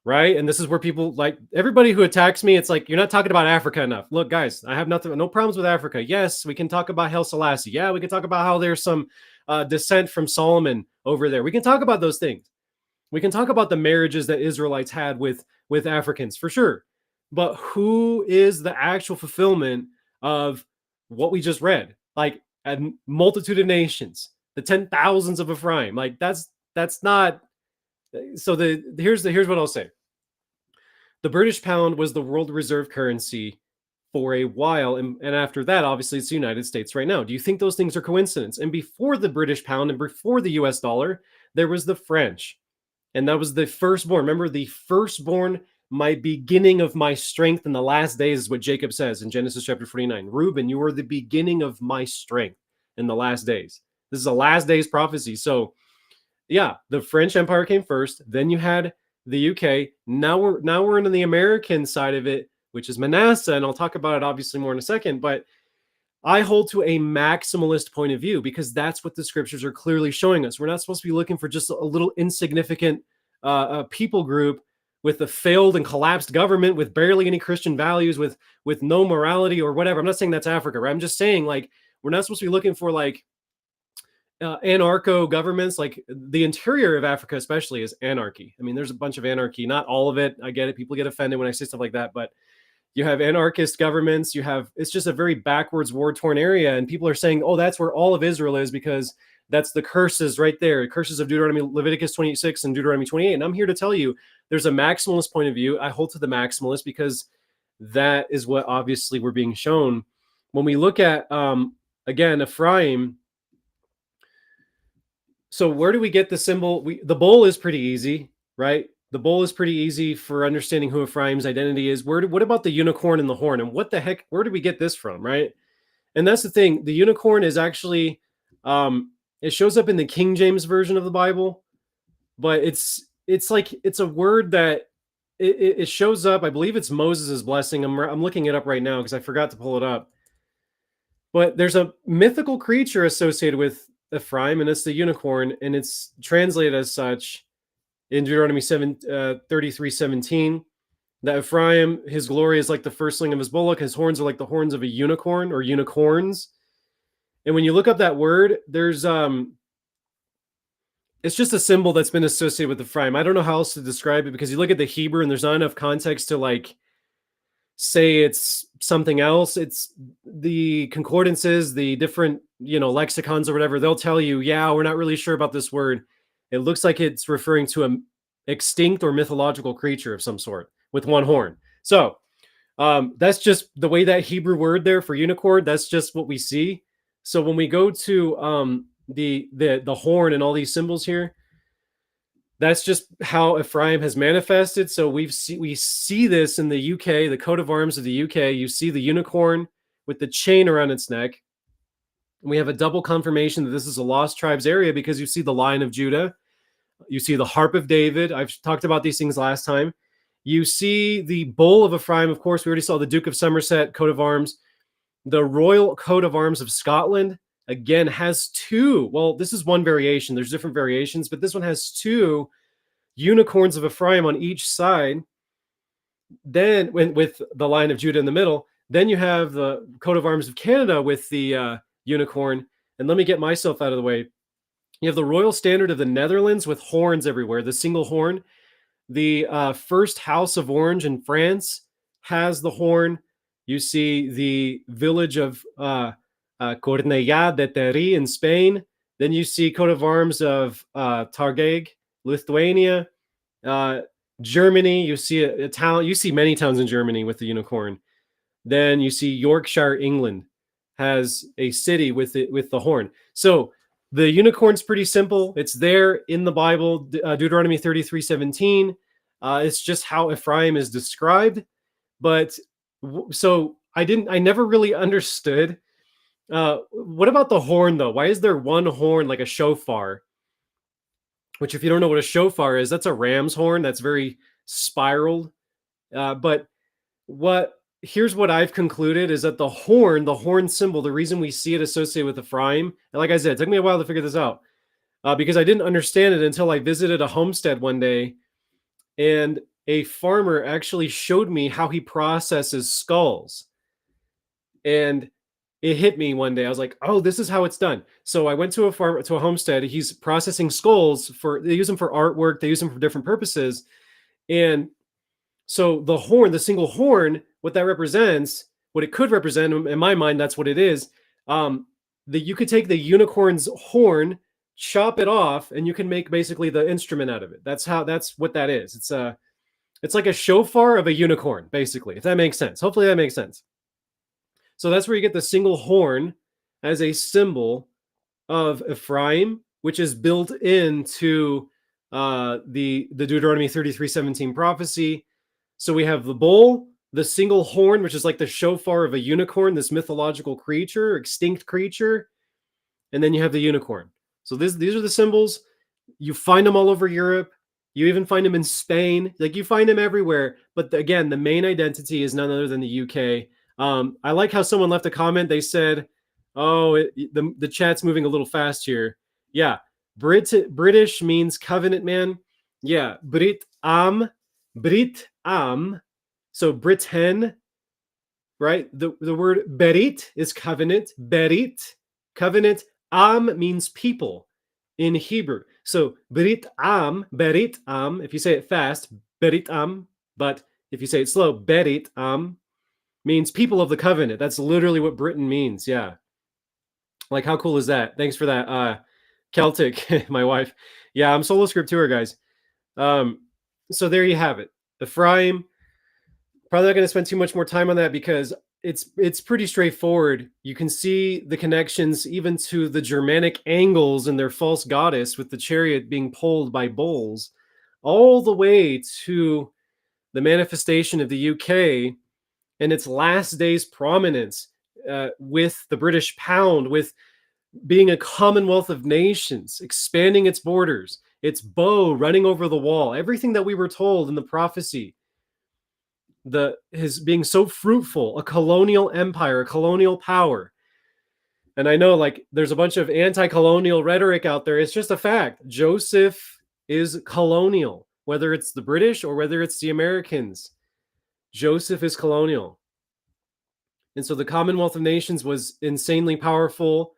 S1: right? And this is where people, like, everybody who attacks me, it's like, you're not talking about Africa enough. Look, guys, I have no problems with Africa. Yes, we can talk about Haile Selassie. Yeah, we can talk about how there's some descent from Solomon over there. We can talk about those things. We can talk about the marriages that Israelites had with Africans, for sure. But who is the actual fulfillment of what we just read? Like, a multitude of nations, the 10,000s of Ephraim. Like, that's not. So here's what I'll say. The British pound was the world reserve currency for a while. And after that, obviously, it's the United States right now. Do you think those things are coincidence? And before the British pound and before the US dollar, there was the French. And that was the firstborn. Remember, the firstborn, my beginning of my strength in the last days, is what Jacob says in Genesis chapter 49. Reuben, you are the beginning of my strength in the last days. This is a last days prophecy. So, yeah, the French Empire came first. Then you had the UK. Now we're into the American side of it, which is Manasseh, and I'll talk about it obviously more in a second. But I hold to a maximalist point of view because that's what the scriptures are clearly showing us. We're not supposed to be looking for just a little insignificant people group with a failed and collapsed government, with barely any Christian values, with no morality or whatever. I'm not saying that's Africa, right? I'm just saying, like, we're not supposed to be looking for like anarcho governments. Like the interior of Africa especially is anarchy. I mean, there's a bunch of anarchy, not all of it. I get it. People get offended when I say stuff like that, but you have anarchist governments. It's just a very backwards, war-torn area. And people are saying, oh, that's where all of Israel is because that's the curses right there. Curses of Deuteronomy, Leviticus 26 and Deuteronomy 28. And I'm here to tell you, there's a maximalist point of view. I hold to the maximalist because that is what obviously we're being shown. When we look at, again, Ephraim, so where do we get the symbol? The bowl is pretty easy, right? The bowl is pretty easy for understanding who Ephraim's identity is. What about the unicorn and the horn? And what the heck, where do we get this from, right? And that's the thing. The unicorn is actually, it shows up in the King James version of the Bible, but it's a word that it shows up. I believe it's Moses' blessing. I'm looking it up right now because I forgot to pull it up. But there's a mythical creature associated with Ephraim, and it's the unicorn, and it's translated as such in Deuteronomy 33:17, that Ephraim, his glory is like the firstling of his bullock, his horns are like the horns of a unicorn or unicorns. And when you look up that word, there's it's just a symbol that's been associated with Ephraim. I don't know how else to describe it because you look at the Hebrew and there's not enough context to like say it's something else. It's the concordances, the different, lexicons or whatever. They'll tell you, yeah, we're not really sure about this word. It looks like it's referring to an extinct or mythological creature of some sort with one horn. So that's just the way that Hebrew word there for unicorn. That's just what we see. So when we go to the horn and all these symbols here, that's just how Ephraim has manifested. So we see this in the UK, the coat of arms of the UK. You see the unicorn with the chain around its neck. And we have a double confirmation that this is a lost tribes area because you see the Lion of Judah. You see the harp of David. I've talked about these things last time. You see the bowl of Ephraim. Of course, we already saw the Duke of Somerset coat of arms. The royal coat of arms of Scotland, again, has two. Well, this is one variation. There's different variations, but this one has two unicorns of Ephraim on each side. Then, with the Lion of Judah in the middle, then you have the coat of arms of Canada with the unicorn. And let me get myself out of the way. You have the royal standard of the Netherlands with horns everywhere, the single horn. The first House of Orange in France has the horn. You see the village of Cornellà de Terri in Spain. Then you see coat of arms of Targeg, Lithuania, Germany. You see a town. You see many towns in Germany with the unicorn. Then you see Yorkshire, England, has a city with the horn. So the unicorn's pretty simple. It's there in the Bible, Deuteronomy 33:17. It's just how Ephraim is described. But so I never really understood. What about the horn though? Why is there one horn like a shofar? Which, if you don't know what a shofar is, that's a ram's horn that's very spiraled. But here's what I've concluded is that the horn symbol, the reason we see it associated with Ephraim, and like I said, it took me a while to figure this out because I didn't understand it until I visited a homestead one day, and a farmer actually showed me how he processes skulls. And it hit me one day. I was like, oh, this is how it's done. So I went to a homestead. He's processing skulls they use them for artwork. They use them for different purposes. And so the horn, the single horn, what that represents, what it could represent in my mind, that's what it is. You could take the unicorn's horn, chop it off, and you can make basically the instrument out of it. That's what that is. It's like a shofar of a unicorn, basically, if that makes sense. Hopefully that makes sense. So that's where you get the single horn as a symbol of Ephraim, which is built into the Deuteronomy 33:17 prophecy. So we have the bull, the single horn, which is like the shofar of a unicorn, this mythological creature, extinct creature, and then you have the unicorn. So these are the symbols. You find them all over Europe. You even find them in Spain. Like you find them everywhere. But again, the main identity is none other than the UK. I like how someone left a comment. They said, "Oh, the chat's moving a little fast here." Yeah, British means covenant man. Yeah, Brit am. So Britain, right? The word berit is covenant. Berit, covenant. Am means people in Hebrew. So berit am, if you say it fast, berit am, but if you say it slow, berit am, means people of the covenant. That's literally what Britain means. Yeah. Like, how cool is that? Thanks for that. Celtic, my wife. Yeah, I'm solo scriptura, guys. So there you have it. Ephraim, probably not going to spend too much more time on that because it's pretty straightforward. You can see the connections even to the Germanic Angles and their false goddess with the chariot being pulled by bulls, all the way to the manifestation of the UK and its last days prominence with the British pound, with being a commonwealth of nations, expanding its borders, its bow running over the wall, everything that we were told in the prophecy, his being so fruitful, a colonial empire, a colonial power. And I know like there's a bunch of anti-colonial rhetoric out there. It's just a fact. Joseph is colonial, whether it's the British or whether it's the Americans. Joseph is colonial. And so the Commonwealth of Nations was insanely powerful.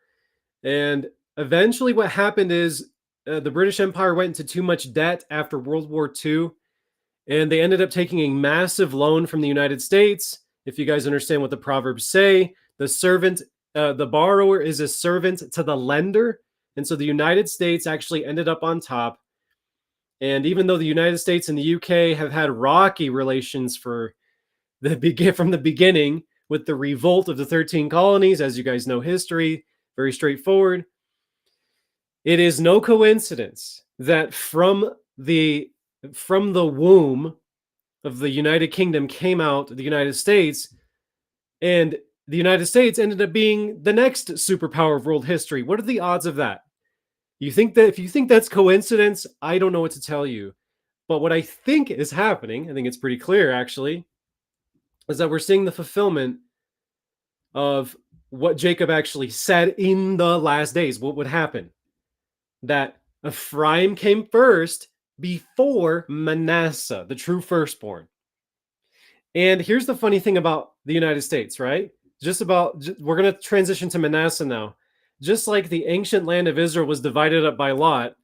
S1: And eventually what happened is the British Empire went into too much debt after World War II. And they ended up taking a massive loan from the United States. If you guys understand what the Proverbs say, the borrower is a servant to the lender. And so the United States actually ended up on top. And even though the United States and the UK have had rocky relations from the beginning with the revolt of the 13 colonies, as you guys know history, very straightforward. It is no coincidence that from the womb of the United Kingdom came out the United States, and the United States ended up being the next superpower of world history. What are the odds of that? You think that if you think that's coincidence, I don't know what to tell you. But what I think is happening, I think it's pretty clear actually, is that we're seeing the fulfillment of what Jacob actually said in the last days, what would happen. That Ephraim came first before Manasseh, the true firstborn. And here's the funny thing about the United States, right? We're going to transition to Manasseh now. Just like the ancient land of Israel was divided up by lot,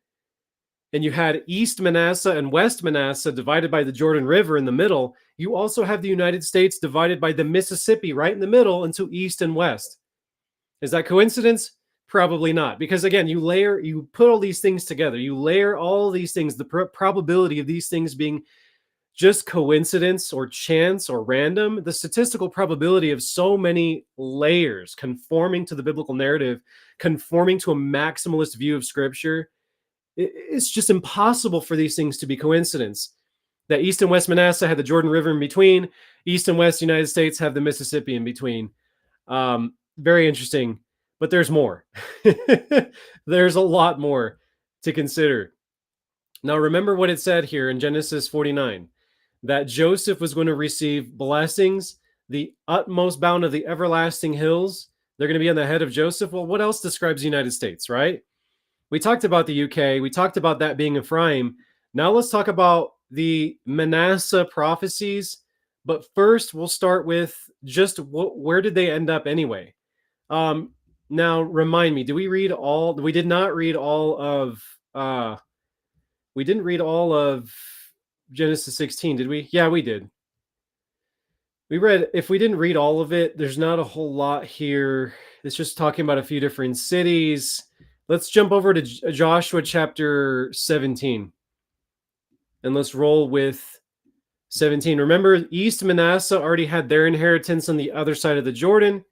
S1: and you had East Manasseh and West Manasseh divided by the Jordan River in the middle, you also have the United States divided by the Mississippi right in the middle into East and West. Is that coincidence? Probably not. Because again, you put all these things together, you layer all these things, the probability of these things being just coincidence or chance or random, the statistical probability of so many layers conforming to the biblical narrative, conforming to a maximalist view of scripture, it's just impossible for these things to be coincidence. That East and West Manasseh had the Jordan River in between. East and West United States have the Mississippi in between. Very interesting, but there's more. There's a lot more to consider. Now, remember what it said here in Genesis 49, that Joseph was going to receive blessings, the utmost bound of the everlasting hills. They're going to be on the head of Joseph. Well, what else describes the United States, right? We talked about the UK. We talked about that being Ephraim. Now let's talk about the Manasseh prophecies. But first, we'll start with just where did they end up anyway? Now, remind me, we did not read all of, we didn't read all of Genesis 16, did we? Yeah, we did. If we didn't read all of it, there's not a whole lot here. It's just talking about a few different cities. Let's jump over to Joshua chapter 17. And let's roll with 17. Remember, East Manasseh already had their inheritance on the other side of the Jordan.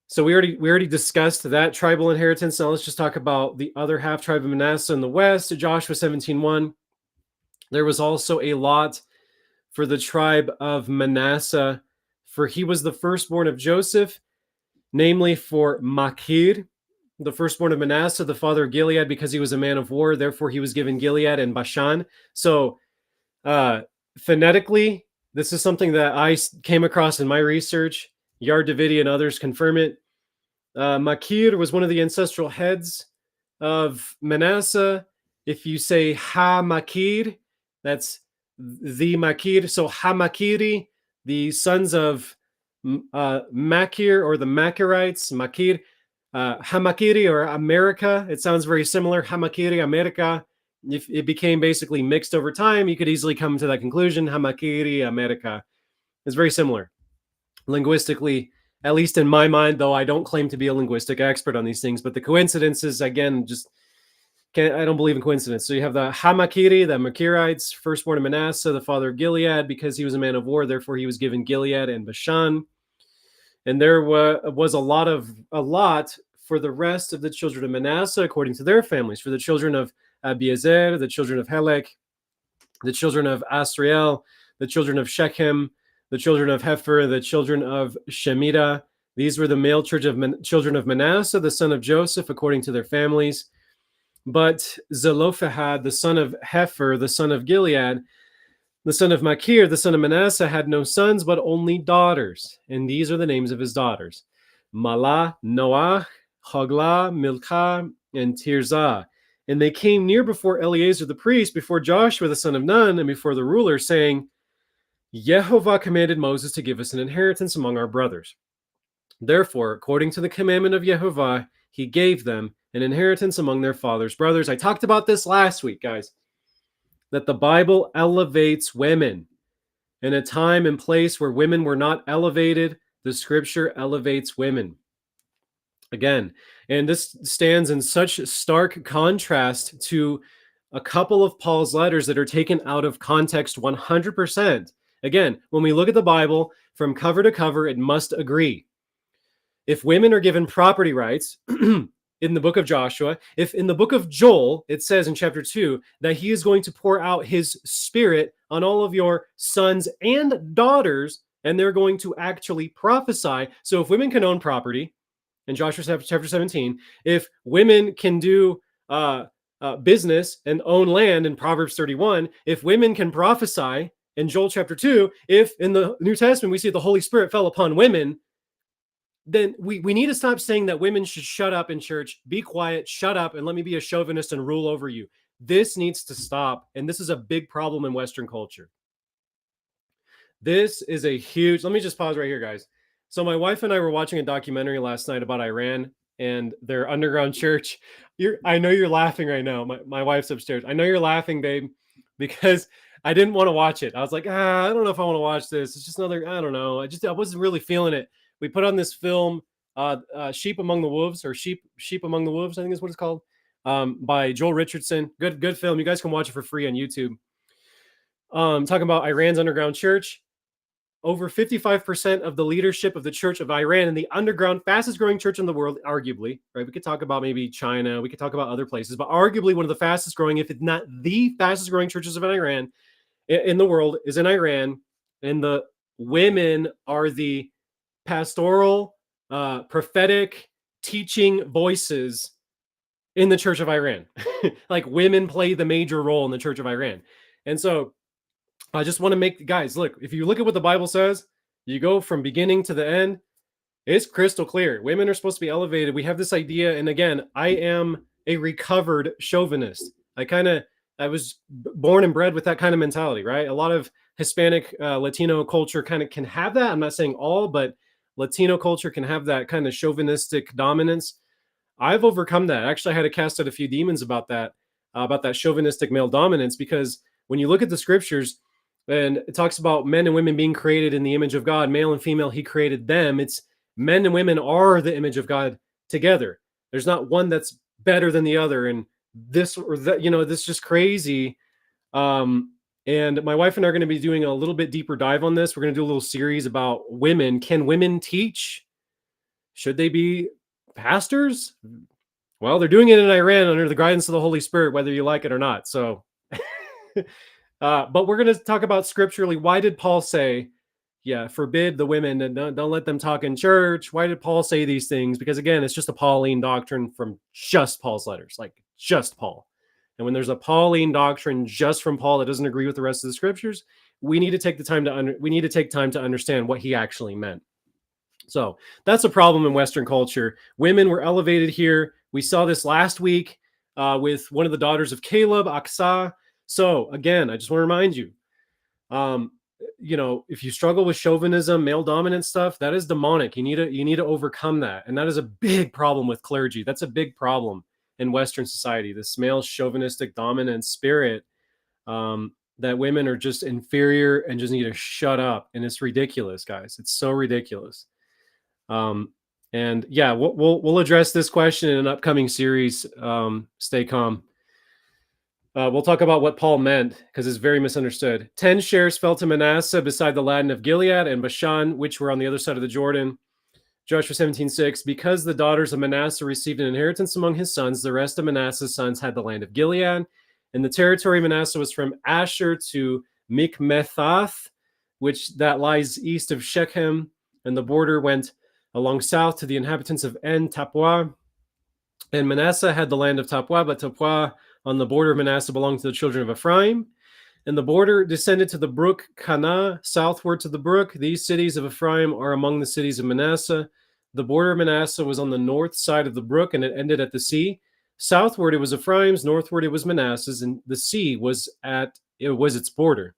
S1: So we already discussed that tribal inheritance. Now let's just talk about the other half tribe of Manasseh in the west. Joshua 17:1. There was also a lot for the tribe of Manasseh, for he was the firstborn of Joseph, namely for Machir, the firstborn of Manasseh, the father of Gilead, because he was a man of war. Therefore, he was given Gilead and Bashan. So phonetically, this is something that I came across in my research. Yard Davidi and others confirm it. Machir was one of the ancestral heads of Manasseh. If you say Ha Machir, that's the Machir. So Ha Machiri, the sons of Machir or the Machirites, Machir, Hamakiri or America. It sounds very similar. Hamakiri, America. If it became basically mixed over time, you could easily come to that conclusion. Hamakiri, America. It's very similar. Linguistically, at least in my mind, though I don't claim to be a linguistic expert on these things, but the coincidences, again, just I don't believe in coincidence. So you have the Hamakiri, the Machirites, firstborn of Manasseh, the father of Gilead, because he was a man of war, therefore he was given Gilead and Bashan. And there was a lot for the rest of the children of Manasseh, according to their families, for the children of Abiezer, the children of Helek, the children of Asriel, the children of Shechem, the children of Hefer, the children of Shemida. These were the male children of Manasseh, the son of Joseph, according to their families. But Zelophehad, the son of Hefer, the son of Gilead, the son of Machir, the son of Manasseh, had no sons, but only daughters. And these are the names of his daughters: Malah, Noach, Hoglah, Milcah, and Tirzah. And they came near before Eleazar the priest, before Joshua the son of Nun, and before the ruler, saying, Yehovah commanded Moses to give us an inheritance among our brothers. Therefore, according to the commandment of Yehovah, he gave them an inheritance among their father's brothers. I talked about this last week, guys, that the Bible elevates women. In a time and place where women were not elevated, the scripture elevates women. Again, and this stands in such stark contrast to a couple of Paul's letters that are taken out of context 100%. Again, when we look at the Bible from cover to cover, it must agree. If women are given property rights in the book of Joshua, if in the book of Joel, it says in chapter 2 that he is going to pour out his spirit on all of your sons and daughters, and they're going to actually prophesy. So if women can own property in Joshua chapter 17, if women can do business and own land in Proverbs 31, if women can prophesy in Joel chapter 2, if in the New Testament we see the Holy Spirit fell upon women, then we need to stop saying that women should shut up in church, be quiet, shut up, and let me be a chauvinist and rule over you. This needs to stop, and this is a big problem in Western culture. This is a huge, let me just pause right here, guys. So my wife and I were watching a documentary last night about Iran and their underground church. I know you're laughing right now. My wife's upstairs. I know you're laughing, babe, because I didn't want to watch it. I was like, I don't know if I want to watch this. It's just another, I don't know. I wasn't really feeling it. We put on this film, Sheep Among the Wolves, or Sheep Among the Wolves, I think is what it's called, by Joel Richardson. Good film. You guys can watch it for free on YouTube. Talking about Iran's underground church. Over 55% of the leadership of the Church of Iran, and the underground fastest growing church in the world, arguably, right? We could talk about maybe China, we could talk about other places, but arguably one of the fastest growing, if it's not the fastest growing churches of Iran in the world, is in Iran. And the women are the pastoral, prophetic, teaching voices in the Church of Iran. Like, women play the major role in the Church of Iran. And so I just want to make, guys, look, if you look at what the Bible says, you go from beginning to the end, it's crystal clear. Women are supposed to be elevated. We have this idea. And again, I am a recovered chauvinist. I was born and bred with that kind of mentality, right? A lot of Hispanic, Latino culture kind of can have that. I'm not saying all, but Latino culture can have that kind of chauvinistic dominance. I've overcome that. Actually, I had to cast out a few demons about that chauvinistic male dominance, because when you look at the scriptures, and it talks about men and women being created in the image of God, male and female, he created them. It's men and women are the image of God together. There's not one that's better than the other. And this or that, this is just crazy. And my wife and I are going to be doing a little bit deeper dive on this. We're going to do a little series about women. Can women teach? Should they be pastors? Well, they're doing it in Iran under the guidance of the Holy Spirit, whether you like it or not. So, but we're going to talk about scripturally. Why did Paul say, yeah, forbid the women and don't let them talk in church? Why did Paul say these things? Because again, it's just a Pauline doctrine from just Paul's letters, like just Paul. And when there's a Pauline doctrine just from Paul that doesn't agree with the rest of the scriptures, we need to take the time to understand what he actually meant. So that's a problem in Western culture. Women were elevated here. We saw this last week with one of the daughters of Caleb, Aksah. So again, I just want to remind you, if you struggle with chauvinism, male dominant stuff, that is demonic. You need to overcome that. And that is a big problem with clergy. That's a big problem in Western society, this male chauvinistic dominant spirit, that women are just inferior and just need to shut up. And it's ridiculous, guys. It's so ridiculous. And yeah, we'll address this question in an upcoming series. Stay calm. We'll talk about what Paul meant because it's very misunderstood. 10 shares fell to Manasseh beside the land of Gilead and Bashan, which were on the other side of the Jordan. Joshua 17:6, because the daughters of Manasseh received an inheritance among his sons, the rest of Manasseh's sons had the land of Gilead. And the territory of Manasseh was from Asher to Mikmethath, which that lies east of Shechem. And the border went along south to the inhabitants of En Tapua. And Manasseh had the land of Tapua, but Tapua on the border of Manasseh belonged to the children of Ephraim. And the border descended to the brook Kana, southward to the brook. These cities of Ephraim are among the cities of Manasseh. The border of Manasseh was on the north side of the brook, and it ended at the sea. Southward it was Ephraim's, northward it was Manasseh's, and the sea was its border.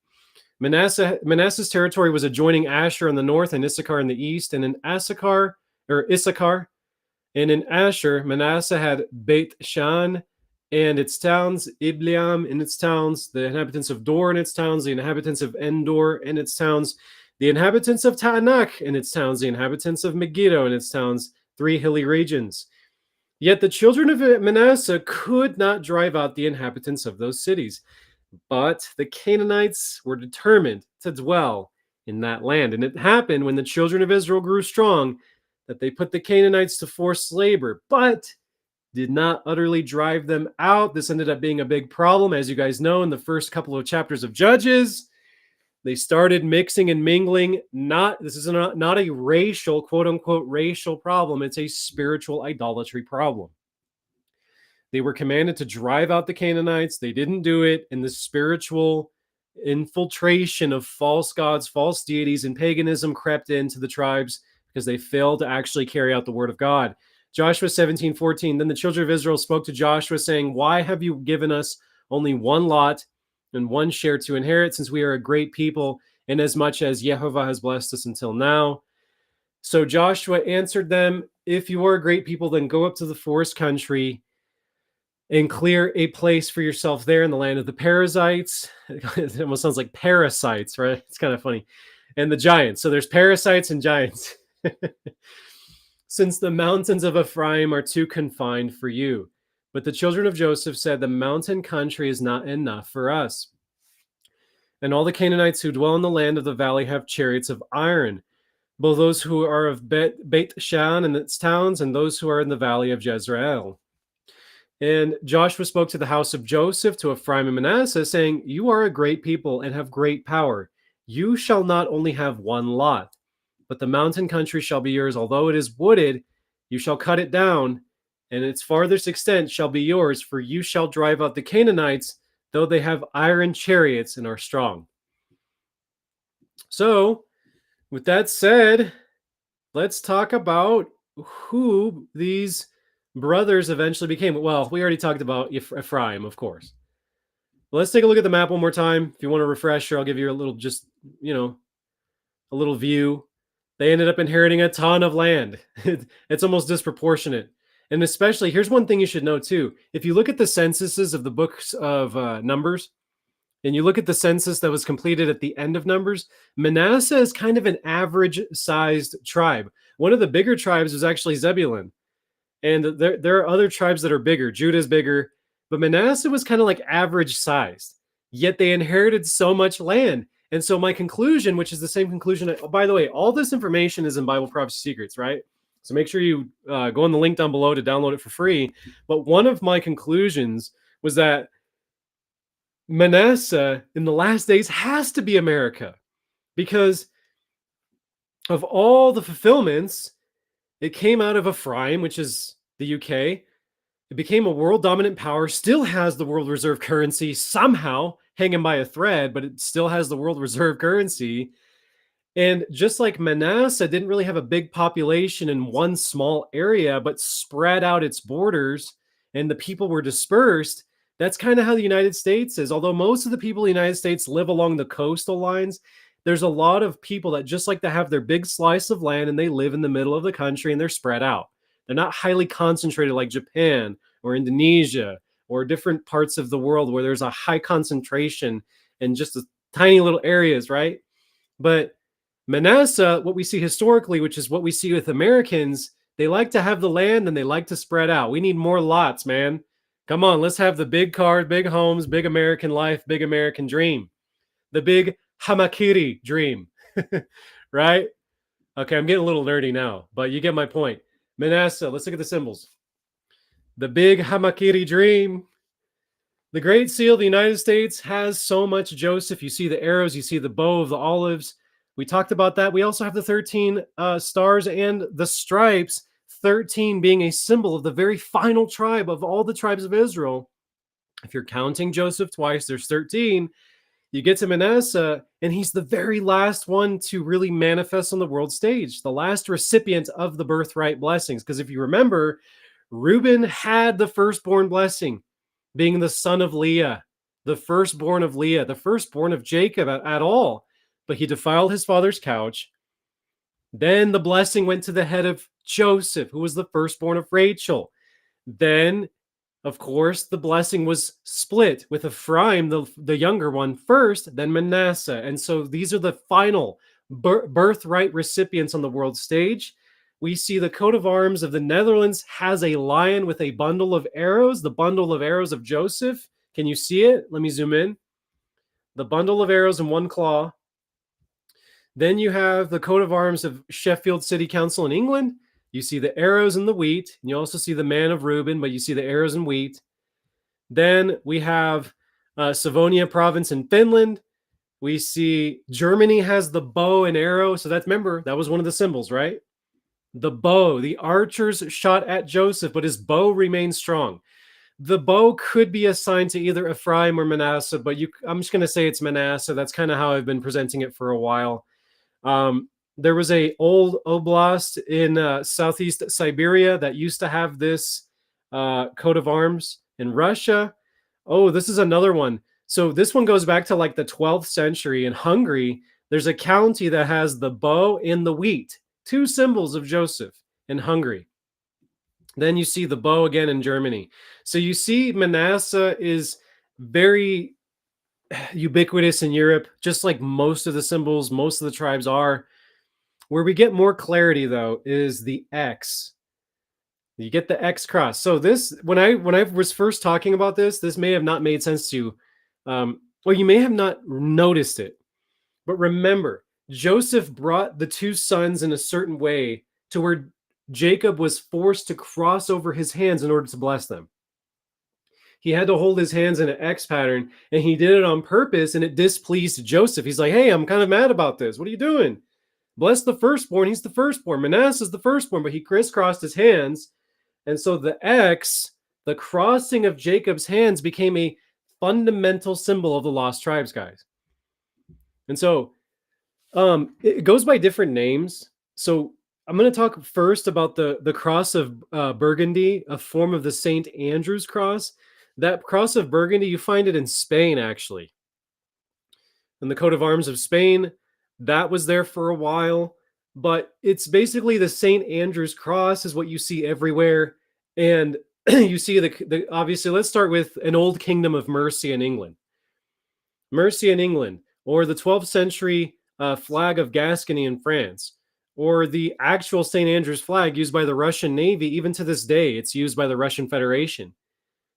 S1: Manasseh's territory was adjoining Asher on the north and Issachar in the east, and in Issachar, and in Asher, Manasseh had Beit Shan and its towns, Ibleam and its towns, the inhabitants of Dor and its towns, the inhabitants of Endor and its towns, the inhabitants of Taanach and its towns, the inhabitants of Megiddo and its towns, 3 hilly regions. Yet the children of Manasseh could not drive out the inhabitants of those cities, but the Canaanites were determined to dwell in that land. And it happened when the children of Israel grew strong that they put the Canaanites to forced labor, but did not utterly drive them out. This ended up being a big problem, as you guys know, in the first couple of chapters of Judges. They started mixing and mingling. This is not a racial, quote unquote, racial problem. It's a spiritual idolatry problem. They were commanded to drive out the Canaanites. They didn't do it. And the spiritual infiltration of false gods, false deities, and paganism crept into the tribes because they failed to actually carry out the word of God. Joshua 17:14, then the children of Israel spoke to Joshua, saying, why have you given us only one lot and one share to inherit, since we are a great people, inasmuch as Jehovah has blessed us until now? So Joshua answered them, if you are a great people, then go up to the forest country and clear a place for yourself there in the land of the Perizzites. It almost sounds like parasites, right? It's kind of funny. And the giants. So there's parasites and giants. Since the mountains of Ephraim are too confined for you. But the children of Joseph said, the mountain country is not enough for us. And all the Canaanites who dwell in the land of the valley have chariots of iron, both those who are of Beit Shan and its towns, and those who are in the valley of Jezreel. And Joshua spoke to the house of Joseph, to Ephraim and Manasseh, saying, you are a great people and have great power. You shall not only have one lot, but the mountain country shall be yours. Although it is wooded, you shall cut it down, and its farthest extent shall be yours, for you shall drive out the Canaanites, though they have iron chariots and are strong. So, with that said, let's talk about who these brothers eventually became. Well, we already talked about Ephraim, of course. Let's take a look at the map one more time. If you want a refresher, I'll give you a little, a little view. They ended up inheriting a ton of land. It's almost disproportionate. And especially, here's one thing you should know too. If you look at the censuses of the books of Numbers, and you look at the census that was completed at the end of Numbers, Manasseh is kind of an average-sized tribe. One of the bigger tribes was actually Zebulun. And there are other tribes that are bigger. Judah's bigger. But Manasseh was kind of like average-sized. yet they inherited so much land. And so my conclusion, which is the same conclusion, by the way, all this information is in Bible Prophecy Secrets, right? So make sure you go on the link down below to download it for free. But one of my conclusions was that Manasseh in the last days has to be America, because of all the fulfillments. It came out of Ephraim, which is the UK. It became a world dominant power, still has the world reserve currency somehow hanging by a thread, but it still has the world reserve currency. And just like Manasseh didn't really have a big population in one small area, but spread out its borders and the people were dispersed, that's kind of how the United States is. Although most of the people in the United States live along the coastal lines, there's a lot of people that just like to have their big slice of land and they live in the middle of the country and they're spread out. They're not highly concentrated like Japan or Indonesia or different parts of the world where there's a high concentration in just tiny little areas, right? But Manasseh, what we see historically, which is what we see with Americans, they like to have the land and they like to spread out. We need more lots, man. Come on, let's have the big cars, big homes, big American life, big American dream. The big Hamakiri dream, right? Okay, I'm getting a little nerdy now, but you get my point. Manasseh, let's look at the symbols. The big Hamakiri dream. The Great Seal of the United States has so much Joseph. You see the arrows, you see the bow of the olives. We talked about that. We also have the 13 stars and the stripes, 13 being a symbol of the very final tribe of all the tribes of Israel. If you're counting Joseph twice, there's 13. You get to Manasseh, and he's the very last one to really manifest on the world stage, the last recipient of the birthright blessings. Because if you remember, Reuben had the firstborn blessing, being the son of Leah, the firstborn of Leah, the firstborn of Jacob at all. But he defiled his father's couch. Then the blessing went to the head of Joseph, who was the firstborn of Rachel. Then, of course, the blessing was split with Ephraim, the younger one, first, then Manasseh. And so these are the final birthright recipients on the world stage. We see the coat of arms of the Netherlands has a lion with a bundle of arrows, the bundle of arrows of Joseph. Can you see it? Let me zoom in. The bundle of arrows in one claw. Then you have the coat of arms of Sheffield City Council in England. You see the arrows and the wheat. And you also see the man of Reuben, but you see the arrows and wheat. Then we have Savonia province in Finland. We see Germany has the bow and arrow. So that's, remember, that was one of the symbols, right? The bow, the archers shot at Joseph, but his bow remained strong. The bow could be assigned to either Ephraim or Manasseh, but I'm just going to say it's Manasseh. That's kind of how I've been presenting it for a while. There was a old oblast in southeast Siberia that used to have this coat of arms. In Russia, oh, this is another one. So this one goes back to like the 12th century. In Hungary, there's a county that has the bow and the wheat, two symbols of Joseph in Hungary. Then you see the bow again in Germany. So you see Manasseh is very ubiquitous in Europe, just like most of the symbols, most of the tribes are. Where we get more clarity, though, is the X. You get the X cross. So this, when I was first talking about this may have not made sense to you. Or you may have not noticed it. But remember, Joseph brought the two sons in a certain way to where Jacob was forced to cross over his hands in order to bless them. He had to hold his hands in an X pattern, and he did it on purpose, and it displeased Joseph. He's like, hey, I'm kind of mad about this. What are you doing? Bless the firstborn. He's the firstborn. Manasseh's the firstborn, but he crisscrossed his hands. And so the X, the crossing of Jacob's hands, became a fundamental symbol of the lost tribes, guys. And so it goes by different names. So I'm going to talk first about the cross of Burgundy, a form of the St. Andrew's cross. That cross of Burgundy, you find it in Spain, actually. In the coat of arms of Spain, that was there for a while. But it's basically the St. Andrew's cross is what you see everywhere. And you see the obviously, let's start with an old kingdom of Mercia in England. Mercia in England, or the 12th century flag of Gascony in France, or the actual St. Andrew's flag used by the Russian Navy. Even to this day, it's used by the Russian Federation.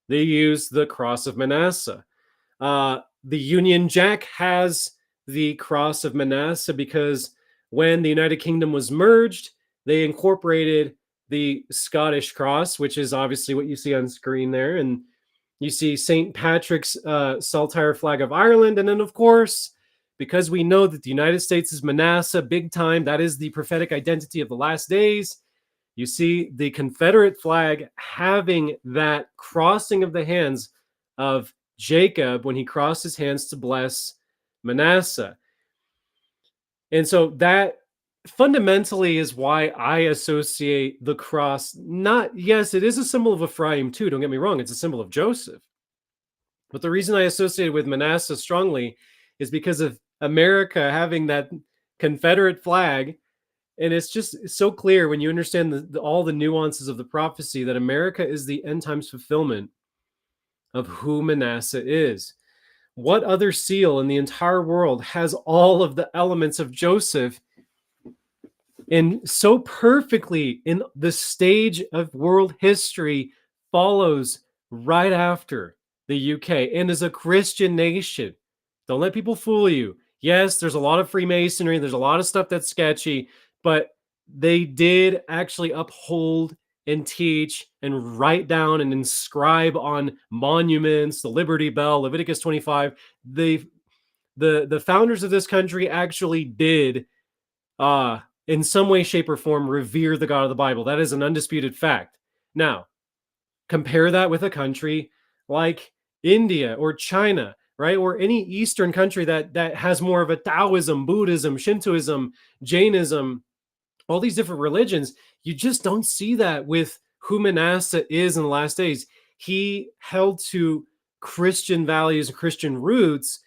S1: They use the cross of Manasseh. the Union Jack has the cross of Manasseh because when the United Kingdom was merged, they incorporated the Scottish cross, which is obviously what you see on screen there. And you see St. Patrick's saltire flag of Ireland. And then, of course, because we know that the United States is Manasseh, big time, that is the prophetic identity of the last days. You see the Confederate flag having that crossing of the hands of Jacob when he crossed his hands to bless Manasseh. And so that fundamentally is why I associate the cross. Not, yes, it is a symbol of Ephraim too, don't get me wrong, it's a symbol of Joseph. But the reason I associate it with Manasseh strongly is because of America having that Confederate flag. And it's just so clear when you understand all the nuances of the prophecy that America is the end times fulfillment of who Manasseh is. What other seal in the entire world has all of the elements of Joseph and so perfectly in the stage of world history follows right after the UK and is a Christian nation? Don't let people fool you. Yes, there's a lot of Freemasonry, there's a lot of stuff that's sketchy, but they did actually uphold and teach and write down and inscribe on monuments, the Liberty Bell, Leviticus 25. The founders of this country actually did in some way, shape, or form revere the God of the Bible. That is an undisputed fact. Now, compare that with a country like India or China, right? Or any Eastern country that has more of a Taoism, Buddhism, Shintoism, Jainism, all these different religions. You just don't see that with who Manasseh is in the last days. He held to Christian values and Christian roots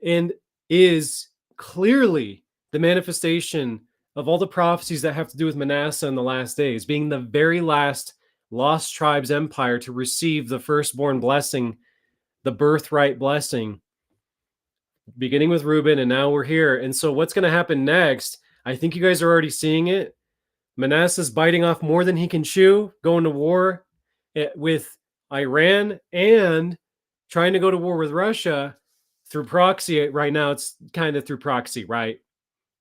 S1: and is clearly the manifestation of all the prophecies that have to do with Manasseh in the last days, being the very last lost tribes empire to receive the firstborn blessing, the birthright blessing, beginning with Reuben, and now we're here. And so what's going to happen next? I think you guys are already seeing it. Manasseh's biting off more than he can chew, going to war with Iran and trying to go to war with Russia through proxy. Right now, it's kind of through proxy, right?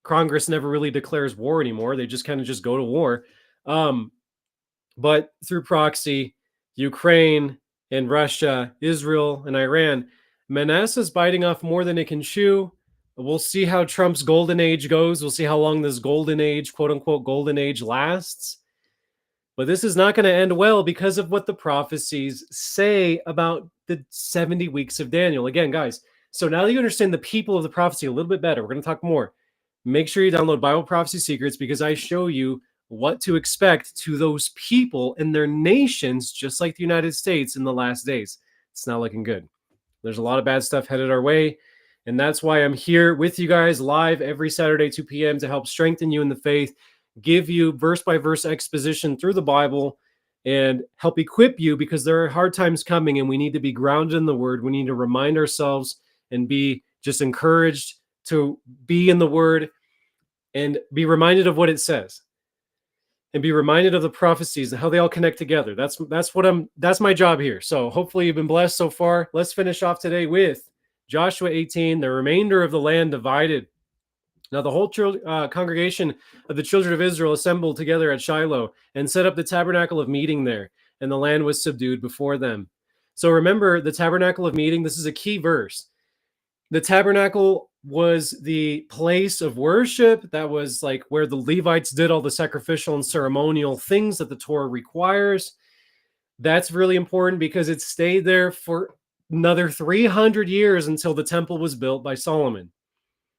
S1: Congress never really declares war anymore. They just kind of just go to war. But through proxy, Ukraine and Russia, Israel and Iran, Manasseh's biting off more than it can chew. We'll see how Trump's golden age goes. We'll see how long this golden age, quote unquote, golden age lasts. But this is not going to end well because of what the prophecies say about the 70 weeks of Daniel. Again, guys, so now that you understand the people of the prophecy a little bit better, we're going to talk more. Make sure you download Bible Prophecy Secrets because I show you what to expect to those people and their nations, just like the United States in the last days. It's not looking good. There's a lot of bad stuff headed our way. And that's why I'm here with you guys live every Saturday, 2 p.m. to help strengthen you in the faith, give you verse by verse exposition through the Bible, and help equip you because there are hard times coming and we need to be grounded in the word. We need to remind ourselves and be just encouraged to be in the word and be reminded of what it says and be reminded of the prophecies and how they all connect together. That's my job here. So hopefully you've been blessed so far. Let's finish off today with Joshua 18, the remainder of the land divided. Now the whole congregation of the children of Israel assembled together at Shiloh and set up the tabernacle of meeting there, and the land was subdued before them. So remember the tabernacle of meeting. This is a key verse. The tabernacle was the place of worship. That was like where the Levites did all the sacrificial and ceremonial things that the Torah requires. That's really important because it stayed there for another 300 years until the temple was built by Solomon.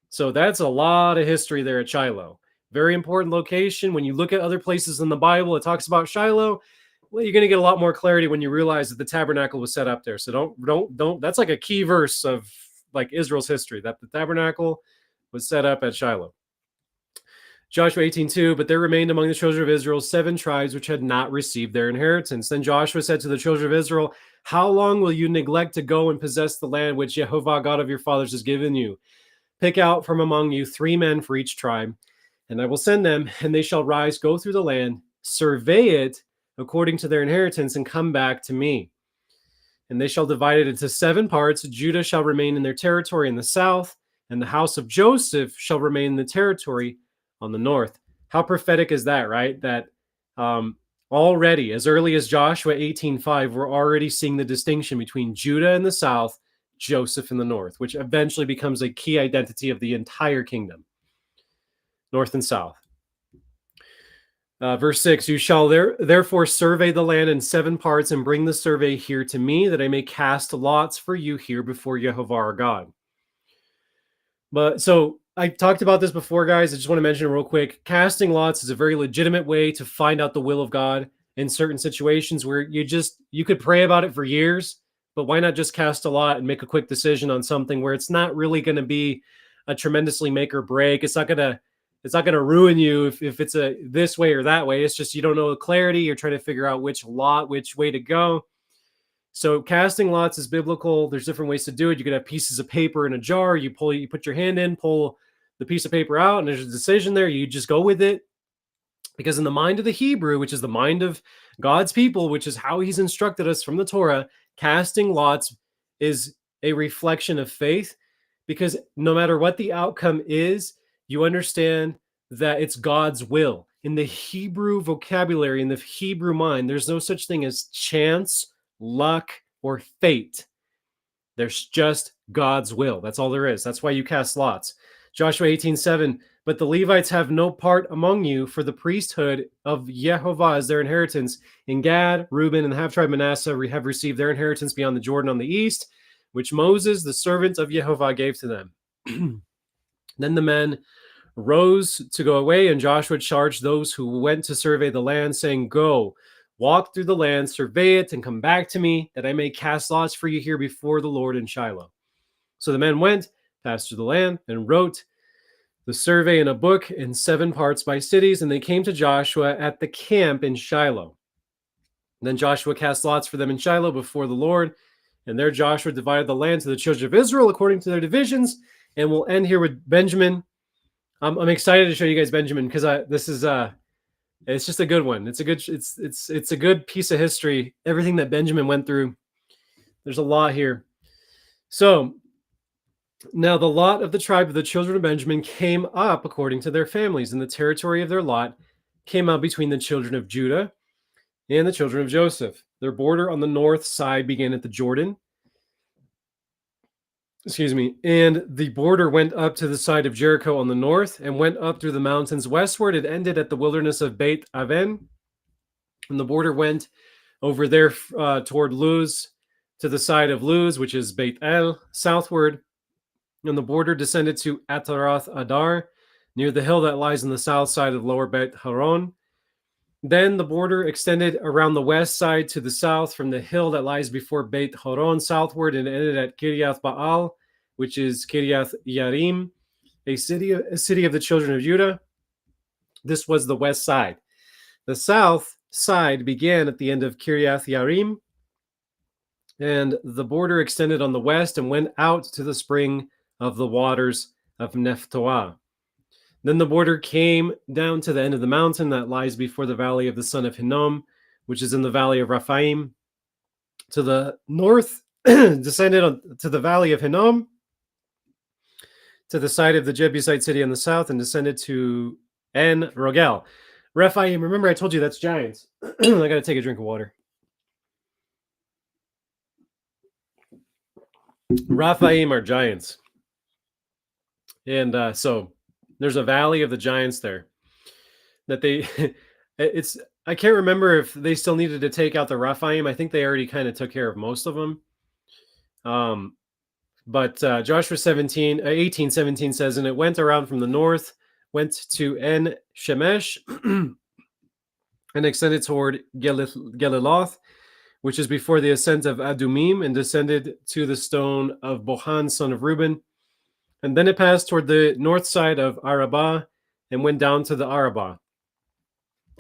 S1: So that's a lot of history there at Shiloh. Very important location. When you look at other places in the Bible, it talks about Shiloh. Well, you're going to get a lot more clarity when you realize that the tabernacle was set up there. So don't. That's like a key verse of like Israel's history, that the tabernacle was set up at Shiloh. Joshua 18:2, but there remained among the children of Israel 7 tribes which had not received their inheritance. Then Joshua said to the children of Israel, how long will you neglect to go and possess the land which Jehovah God of your fathers has given you? Pick out from among you 3 men for each tribe, and I will send them, and they shall rise, go through the land, survey it according to their inheritance, and come back to me. and they shall divide it into 7 parts. Judah shall remain in their territory in the south, and the house of Joseph shall remain in the territory on the north. How prophetic is that, right? That already, as early as Joshua 18:5, we're already seeing the distinction between Judah in the south, Joseph in the north, which eventually becomes a key identity of the entire kingdom, north and south. Verse 6, you shall therefore survey the land in 7 parts and bring the survey here to me, that I may cast lots for you here before Jehovah our God. But so I talked about this before, guys. I just want to mention it real quick. Casting lots is a very legitimate way to find out the will of God in certain situations where you could pray about it for years, but why not just cast a lot and make a quick decision on something where it's not really going to be a tremendously make or break. It's not going to ruin you if it's a this way or that way. It's just you don't know the clarity. You're trying to figure out which way to go. So casting lots is biblical. There's different ways to do it. You could have pieces of paper in a jar. You put your hand in, pull the piece of paper out, and there's a decision there. You just go with it. Because in the mind of the Hebrew, which is the mind of God's people, which is how he's instructed us from the Torah, casting lots is a reflection of faith. Because no matter what the outcome is, you understand that it's God's will. In the Hebrew vocabulary, in the Hebrew mind, there's no such thing as chance, luck, or fate. There's just God's will. That's all there is. That's why you cast lots. Joshua 18:7, but the Levites have no part among you, for the priesthood of Jehovah is their inheritance. In Gad, Reuben, and the half-tribe Manasseh have received their inheritance beyond the Jordan on the east, which Moses, the servant of Jehovah, gave to them. Then the men rose to go away, and Joshua charged those who went to survey the land, saying, go, walk through the land, survey it, and come back to me, that I may cast lots for you here before the Lord in Shiloh. So the men went, passed through the land, and wrote the survey in a book in 7 parts by cities, and they came to Joshua at the camp in Shiloh. Then Joshua cast lots for them in Shiloh before the Lord, and there Joshua divided the land to the children of Israel according to their divisions. And we'll end here with Benjamin. I'm excited to show you guys Benjamin because this is it's just a good one. It's a good piece of history. Everything that Benjamin went through. There's a lot here. So now the lot of the tribe of the children of Benjamin came up according to their families, and the territory of their lot came out between the children of Judah and the children of Joseph. Their border on the north side began at the Jordan. And the border went up to the side of Jericho on the north and went up through the mountains westward. It ended at the wilderness of Beit Aven. And the border went over there toward Luz, to the side of Luz, which is Beit El, southward. And the border descended to Ataroth Adar, near the hill that lies on the south side of lower Beit Horon. Then the border extended around the west side to the south from the hill that lies before Beit Horon southward, and ended at Kiriath Baal, which is Kiriath Yarim, a city of the children of Judah. This was the west side. The south side began at the end of Kiriath Yarim, and the border extended on the west and went out to the spring of the waters of Nephtoah. Then the border came down to the end of the mountain that lies before the valley of the son of Hinnom, which is in the valley of Rephaim. To the north, descended to the valley of Hinnom, to the side of the Jebusite city on the south, and descended to En Rogel. Rephaim, remember I told you that's giants. I got to take a drink of water. Rephaim are giants. And so there's a valley of the giants there that I can't remember if they still needed to take out the Rephaim. I think they already kind of took care of most of them. But Joshua 18:17 says, and it went around from the north, went to En Shemesh, and extended toward Geliloth, which is before the ascent of Adumim, and descended to the stone of Bohan, son of Reuben. And then it passed toward the north side of Arabah and went down to the Arabah.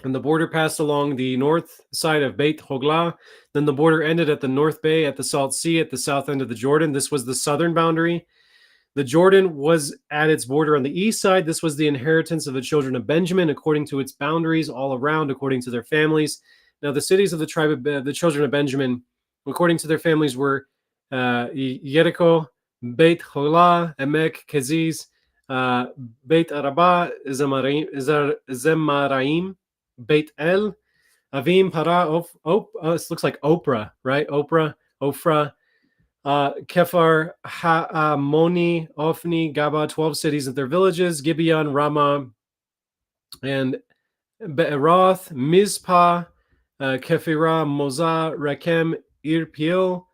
S1: And the border passed along the north side of Beit Hoglah. Then the border ended at the North Bay at the Salt Sea at the south end of the Jordan. This was the southern boundary. The Jordan was at its border on the east side. This was the inheritance of the children of Benjamin according to its boundaries all around, according to their families. Now the cities of the tribe of the children of Benjamin according to their families, were Jericho, Beit Holah, Emek, Keziz, Beit Arabah, Zemaraim, Beit El, Avim, Para, this looks like Oprah, right? Ophrah, Kephar, Moni, Ophni, Gaba, 12 cities and their villages, Gibeon, Ramah, and Be'eroth, Mizpah, Kephirah, Mozah, Rekem, Irpil,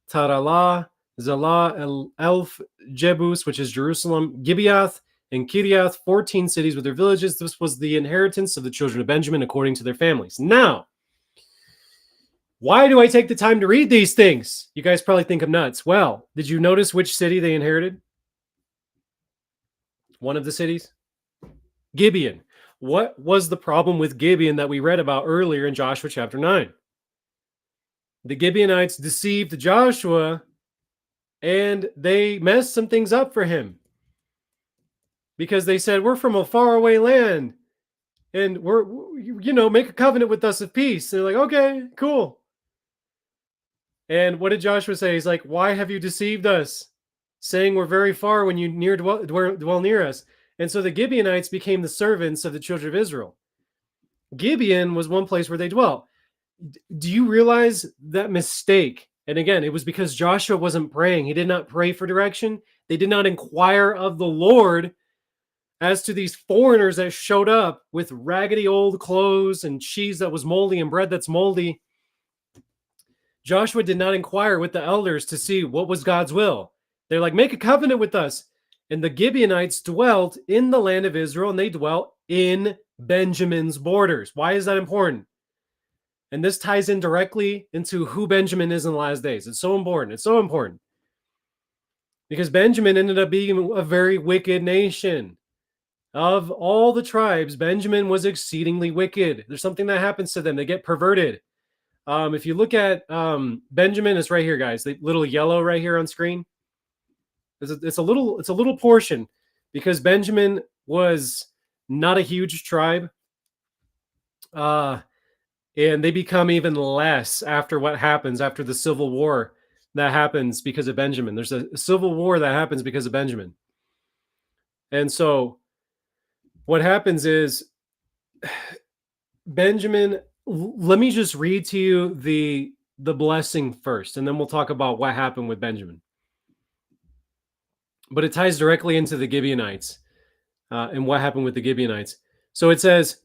S1: Taralah, Zalah, Elf, Jebus, which is Jerusalem, Gibeath, and Kiriath, 14 cities with their villages. This was the inheritance of the children of Benjamin according to their families. Now, why do I take the time to read these things? You guys probably think I'm nuts. Well, did you notice which city they inherited? One of the cities? Gibeon. What was the problem with Gibeon that we read about earlier in Joshua chapter 9? The Gibeonites deceived Joshua and they messed some things up for him because they said, we're from a faraway land and we're, make a covenant with us of peace. They're like, okay, cool. And what did Joshua say? He's like, why have you deceived us, saying we're very far when you dwell near us? And so the Gibeonites became the servants of the children of Israel. Gibeon was one place where they dwelt. Do you realize that mistake? And again, it was because Joshua wasn't praying. He did not pray for direction. They did not inquire of the Lord as to these foreigners that showed up with raggedy old clothes and cheese that was moldy and bread that's moldy. Joshua did not inquire with the elders to see what was God's will. They're like, make a covenant with us. And the Gibeonites dwelt in the land of Israel, and they dwelt in Benjamin's borders. Why is that important? And this ties in directly into who Benjamin is in the last days. It's so important. It's so important. Because Benjamin ended up being a very wicked nation. Of all the tribes, Benjamin was exceedingly wicked. There's something that happens to them. They get perverted. If you look at Benjamin, it's right here, guys. The little yellow right here on screen. It's a little portion because Benjamin was not a huge tribe. And they become even less after what happens after the civil war that happens because of Benjamin. There's a civil war that happens because of Benjamin. And so what happens is Benjamin, let me just read to you the blessing first, and then we'll talk about what happened with Benjamin. But it ties directly into the Gibeonites and what happened with the Gibeonites. So it says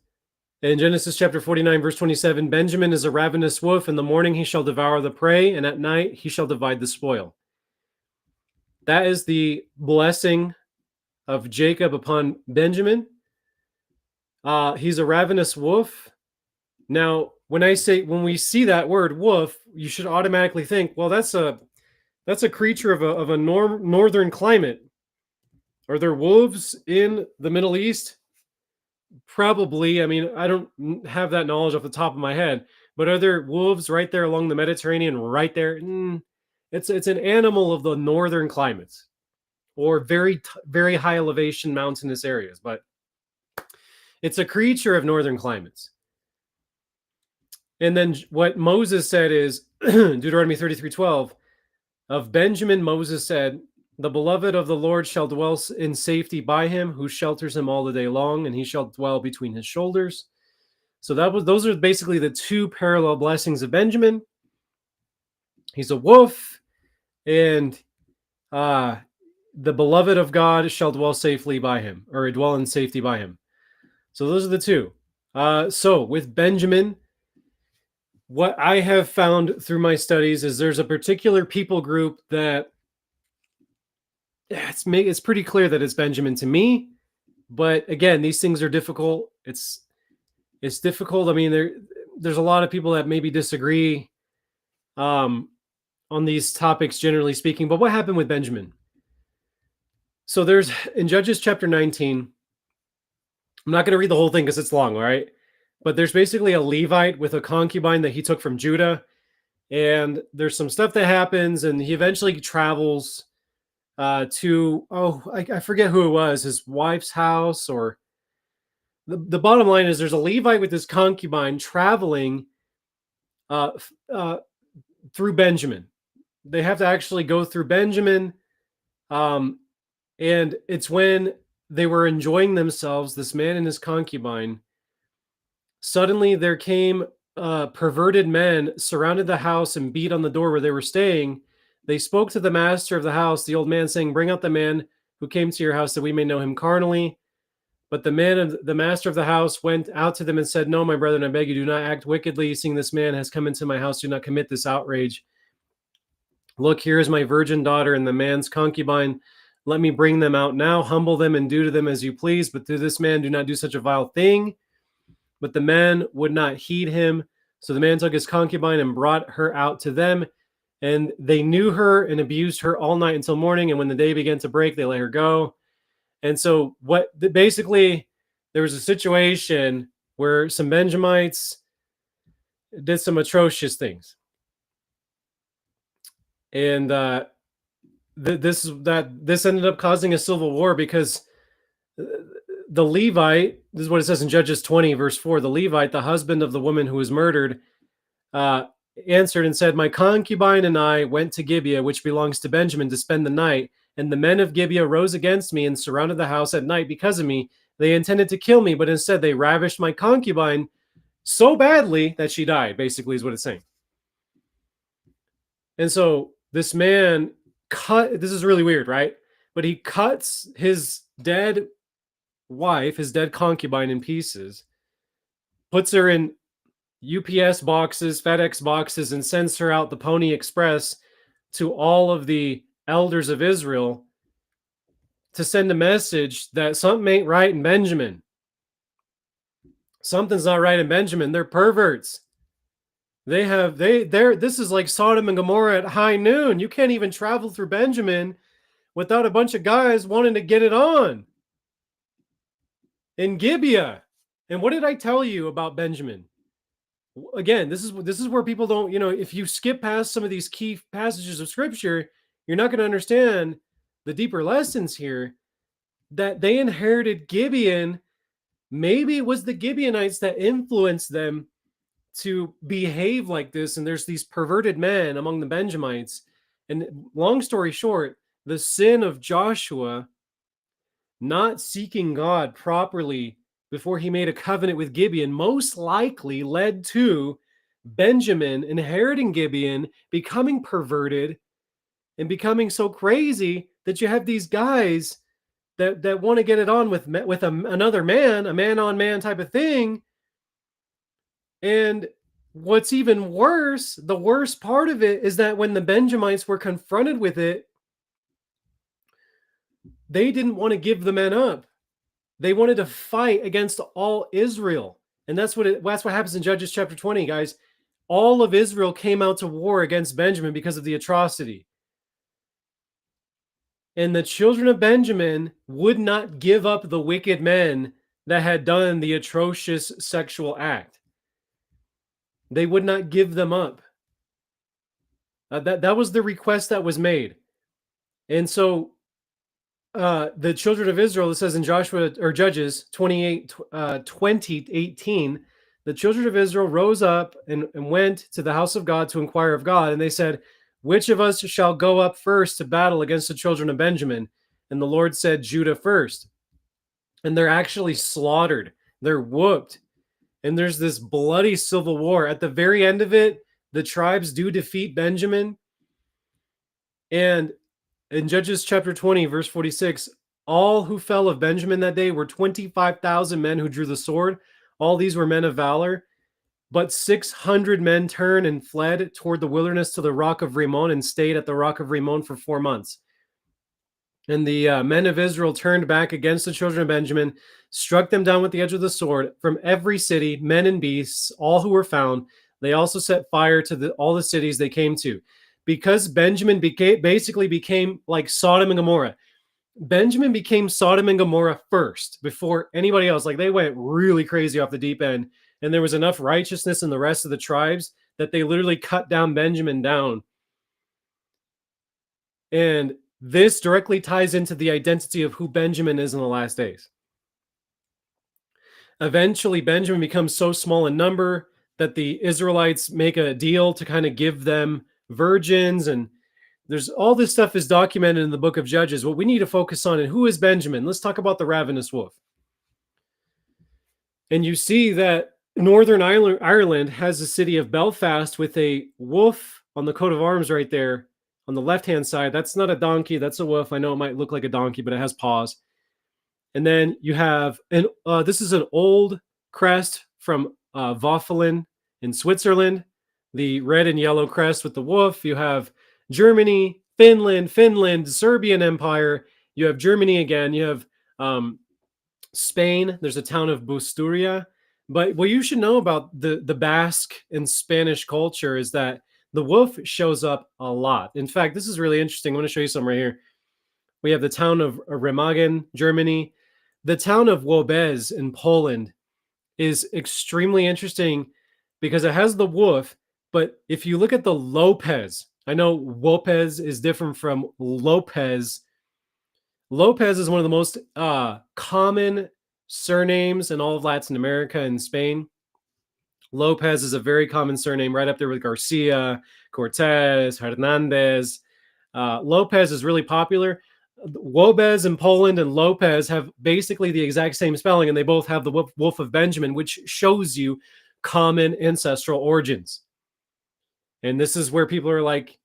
S1: in Genesis chapter 49, verse 27, Benjamin is a ravenous wolf. In the morning he shall devour the prey, and at night he shall divide the spoil. That is the blessing of Jacob upon Benjamin. He's a ravenous wolf. Now, when we see that word wolf, you should automatically think, well, that's a creature of a northern climate. Are there wolves in the Middle East? Probably. I mean, I don't have that knowledge off the top of my head, but are there wolves right there along the Mediterranean, right there? It's an animal of the northern climates or very, very high elevation mountainous areas, but it's a creature of northern climates. And then what Moses said is Deuteronomy 33:12, of Benjamin, Moses said, the beloved of the Lord shall dwell in safety by him, who shelters him all the day long, and he shall dwell between his shoulders. So those are basically the two parallel blessings of Benjamin. He's a wolf, and the beloved of God shall dwell safely by him, or dwell in safety by him. So those are the two. So with Benjamin, what I have found through my studies is there's a particular people group that it's pretty clear that it's Benjamin to me. But again, these things are difficult. It's difficult. I mean, there's a lot of people that maybe disagree on these topics, generally speaking. But what happened with Benjamin? So there's in Judges chapter 19. I'm not going to read the whole thing because it's long, all right? But there's basically a Levite with a concubine that he took from Judah. And there's some stuff that happens, and he eventually travels to, I forget who it was, his wife's house, or the bottom line is there's a Levite with his concubine traveling through Benjamin. They have to actually go through Benjamin. And it's when they were enjoying themselves, this man and his concubine, suddenly there came perverted men, surrounded the house and beat on the door where they were staying. They spoke to the master of the house, the old man, saying, "Bring out the man who came to your house that we may know him carnally." But the master of the house went out to them and said, "No, my brethren, I beg you, do not act wickedly. Seeing this man has come into my house, do not commit this outrage. Look, here is my virgin daughter and the man's concubine. Let me bring them out now, humble them and do to them as you please. But to this man, do not do such a vile thing." But the man would not heed him. So the man took his concubine and brought her out to them. And they knew her and abused her all night until morning. And when the day began to break, they let her go. And so basically, there was a situation where some Benjamites did some atrocious things. And this ended up causing a civil war because the Levite, this is what it says in Judges 20, verse 4, the Levite, the husband of the woman who was murdered, answered and said, "My concubine and I went to Gibeah, which belongs to Benjamin, to spend the night. And the men of Gibeah rose against me and surrounded the house at night because of me. They intended to kill me, but instead they ravished my concubine so badly that she died," basically is what it's saying. And so this man this is really weird, right? But he cuts his dead wife, his dead concubine, in pieces, puts her in UPS boxes, FedEx boxes, and sends her out the Pony Express to all of the elders of Israel to send a message that something ain't right in Benjamin. Something's not right in Benjamin. They're perverts. This is like Sodom and Gomorrah at high noon. You can't even travel through Benjamin without a bunch of guys wanting to get it on. In Gibeah. And what did I tell you about Benjamin? Again, this is where people don't, if you skip past some of these key passages of scripture, you're not going to understand the deeper lessons here, that they inherited Gibeon. Maybe it was the Gibeonites that influenced them to behave like this. And there's these perverted men among the Benjamites. And long story short, the sin of Joshua not seeking God properly before he made a covenant with Gibeon most likely led to Benjamin inheriting Gibeon, becoming perverted, and becoming so crazy that you have these guys that want to get it on with another man, a man-on-man type of thing. And what's even worse, the worst part of it is that when the Benjamites were confronted with it, they didn't want to give the men up. They wanted to fight against all Israel. And that's what happens in Judges chapter 20, guys. All of Israel came out to war against Benjamin because of the atrocity. And the children of Benjamin would not give up the wicked men that had done the atrocious sexual act. They would not give them up. That was the request that was made. And so the children of Israel, it says in Judges 20:18, the children of Israel rose up and went to the house of God to inquire of God. And they said, "Which of us shall go up first to battle against the children of Benjamin?" And the Lord said, "Judah first." And they're actually slaughtered. They're whooped. And there's this bloody civil war. At the very end of it, the tribes do defeat Benjamin. And in Judges chapter 20, verse 46, all who fell of Benjamin that day were 25,000 men who drew the sword. All these were men of valor. But 600 men turned and fled toward the wilderness to the rock of Rimmon and stayed at the rock of Rimmon for 4 months. And the men of Israel turned back against the children of Benjamin, struck them down with the edge of the sword from every city, men and beasts, all who were found. They also set fire to all the cities they came to. Because Benjamin basically became like Sodom and Gomorrah. Benjamin became Sodom and Gomorrah first before anybody else. Like, they went really crazy off the deep end. And there was enough righteousness in the rest of the tribes that they literally cut down Benjamin down. And this directly ties into the identity of who Benjamin is in the last days. Eventually, Benjamin becomes so small in number that the Israelites make a deal to kind of give them virgins, and there's all this stuff is documented in the book of Judges. What we need to focus on, and who is Benjamin? Let's talk about the ravenous wolf. And you see that Northern Ireland has the city of Belfast with a wolf on the coat of arms right there on the left-hand side. That's not a donkey, that's a wolf. I know it might look like a donkey, but it has paws. And then you have, this is an old crest from Waffelen in Switzerland, the red and yellow crest with the wolf. You have Germany, Finland, Serbian Empire. You have Germany again. You have Spain. There's a town of Busturia. But what you should know about the Basque and Spanish culture is that the wolf shows up a lot. In fact, this is really interesting. I'm going to show you some right here. We have the town of Remagen, Germany. The town of Łobez in Poland is extremely interesting because it has the wolf, but if you look at the Lopez, I know Łopez is different from Lopez. Lopez is one of the most common surnames in all of Latin America and Spain. Lopez is a very common surname, right up there with Garcia, Cortez, Hernandez. Lopez is really popular. Łobez in Poland and Lopez have basically the exact same spelling, and they both have the Wolf of Benjamin, which shows you common ancestral origins. And this is where people are like,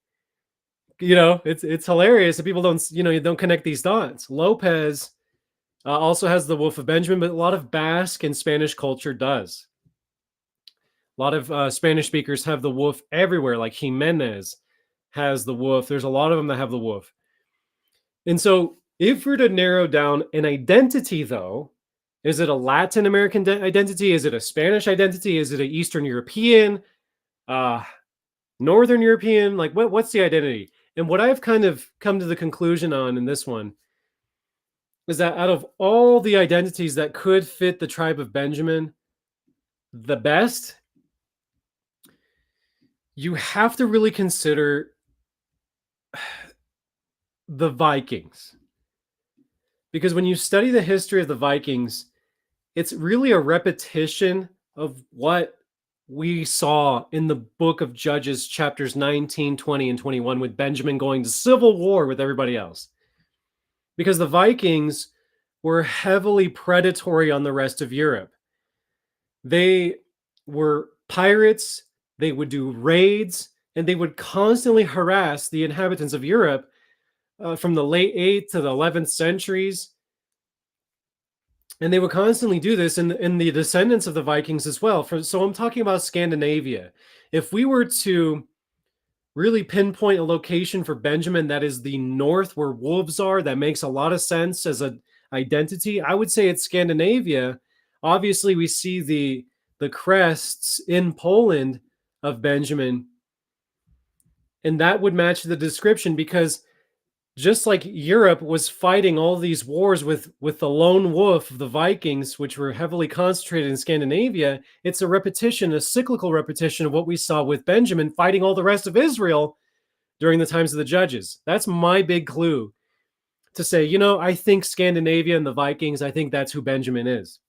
S1: it's hilarious that people don't connect these dots. Lopez also has the Wolf of Benjamin, but a lot of Basque and Spanish culture does. A lot of Spanish speakers have the wolf everywhere, like Jimenez has the wolf. There's a lot of them that have the wolf. And so if we're to narrow down an identity, though, is it a Latin American identity? Is it a Spanish identity? Is it an Eastern European, Northern European? Like, what's the identity? And what I've kind of come to the conclusion on in this one is that out of all the identities that could fit the tribe of Benjamin the best, you have to really consider the Vikings. Because when you study the history of the Vikings, it's really a repetition of what we saw in the book of Judges, chapters 19, 20, and 21, with Benjamin going to civil war with everybody else. Because the Vikings were heavily predatory on the rest of Europe. They were pirates, they would do raids, and they would constantly harass the inhabitants of Europe from the late 8th to the 11th centuries. And they would constantly do this in the descendants of the Vikings as well. So I'm talking about Scandinavia. If we were to really pinpoint a location for Benjamin that is the north where wolves are, that makes a lot of sense as an identity, I would say it's Scandinavia. Obviously, we see the crests in Poland of Benjamin, and that would match the description, because just like Europe was fighting all these wars with the lone wolf of the Vikings, which were heavily concentrated in Scandinavia, it's a cyclical repetition of what we saw with Benjamin fighting all the rest of Israel during the times of the Judges. That's my big clue to say, I think Scandinavia and the Vikings, I think that's who Benjamin is.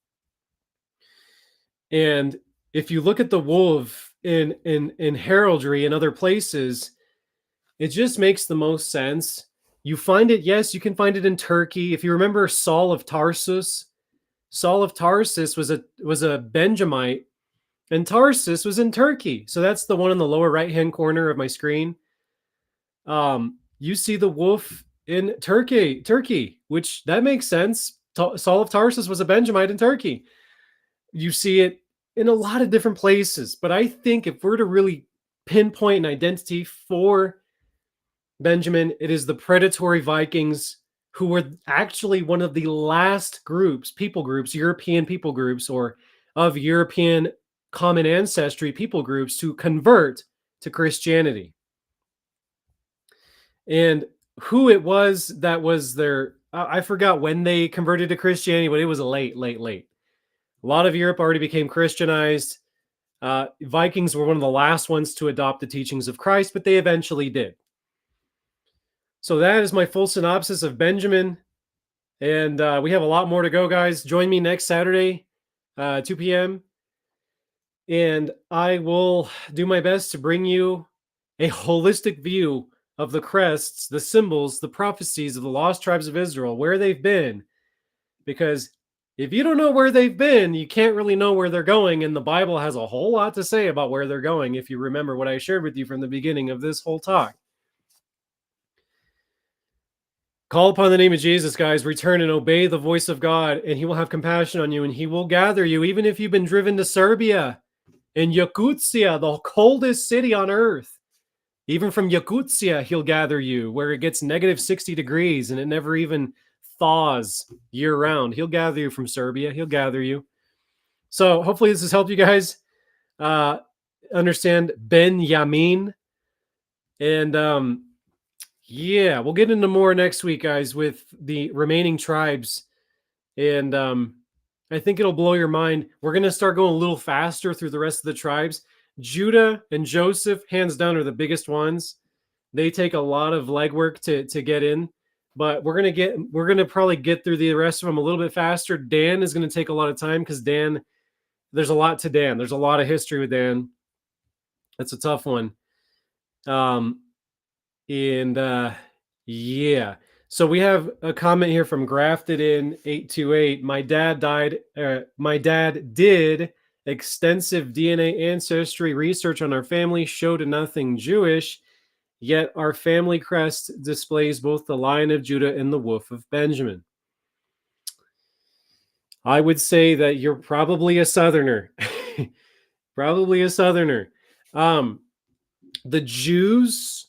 S1: And if you look at the wolf in heraldry and other places, it just makes the most sense. You find it, yes, you can find it in Turkey. If you remember Saul of Tarsus was a Benjamite, and Tarsus was in Turkey. So that's the one in the lower right-hand corner of my screen. You see the wolf in Turkey, which that makes sense. Saul of Tarsus was a Benjamite in Turkey. You see it in a lot of different places. But I think if we're to really pinpoint an identity for Benjamin, it is the predatory Vikings, who were actually one of the last European people groups, or of European common ancestry people groups, to convert to Christianity. And who it was that was their, I forgot when they converted to Christianity, but it was late. A lot of Europe already became Christianized. Vikings were one of the last ones to adopt the teachings of Christ, but they eventually did. So that is my full synopsis of Benjamin. And we have a lot more to go, guys. Join me next Saturday, 2 p.m. And I will do my best to bring you a holistic view of the crests, the symbols, the prophecies of the lost tribes of Israel, where they've been. Because if you don't know where they've been, you can't really know where they're going. And the Bible has a whole lot to say about where they're going, if you remember what I shared with you from the beginning of this whole talk. Call upon the name of Jesus, guys. Return and obey the voice of God, and he will have compassion on you, and he will gather you, even if you've been driven to Serbia and Yakutsia, the coldest city on earth. Even from Yakutsia, he'll gather you, where it gets negative 60 degrees and it never even thaws year round. He'll gather you from Serbia. He'll gather you. So hopefully this has helped you guys understand Benjamin. And yeah, we'll get into more next week, guys, with the remaining tribes. And I think it'll blow your mind. We're going to start going a little faster through the rest of the tribes. Judah and Joseph, hands down, are the biggest ones. They take a lot of legwork to get in, but we're gonna probably get through the rest of them a little bit faster. Dan is going to take a lot of time because Dan, there's a lot to Dan. There's a lot of history with Dan. That's a tough one. Yeah. So we have a comment here from Grafted in 828. My dad did extensive DNA ancestry research on our family, showed nothing Jewish, yet our family crest displays both the Lion of Judah and the Wolf of Benjamin. I would say that you're probably a Southerner. Probably a Southerner. The Jews,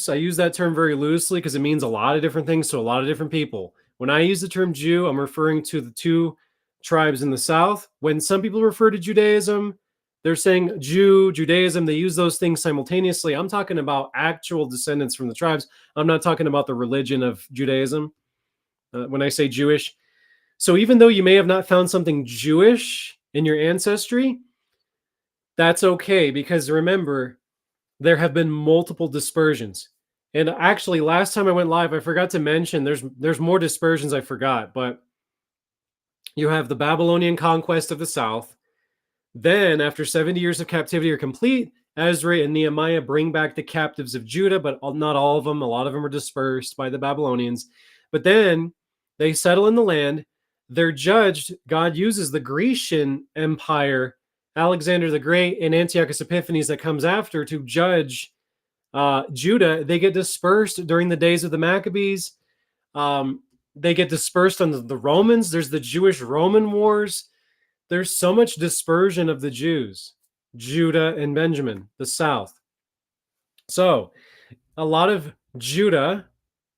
S1: I use that term very loosely because it means a lot of different things to a lot of different people. When I use the term Jew, I'm referring to the two tribes in the South. When some people refer to Judaism, they're saying Judaism, they use those things simultaneously. I'm talking about actual descendants from the tribes. I'm not talking about the religion of Judaism when I say Jewish. So even though you may have not found something Jewish in your ancestry, that's okay, because remember, there have been multiple dispersions. And actually, last time I went live, I forgot to mention there's more dispersions I forgot, but you have the Babylonian conquest of the South. Then, after 70 years of captivity are complete, Ezra and Nehemiah bring back the captives of Judah, but not all of them. A lot of them are dispersed by the Babylonians. But then they settle in the land. They're judged. God uses the Grecian Empire, Alexander the Great, and Antiochus Epiphanes that comes after to judge Judah. They get dispersed during the days of the Maccabees. They get dispersed under the Romans. There's the Jewish-Roman wars. There's so much dispersion of the Jews, Judah and Benjamin, the South. So a lot of Judah,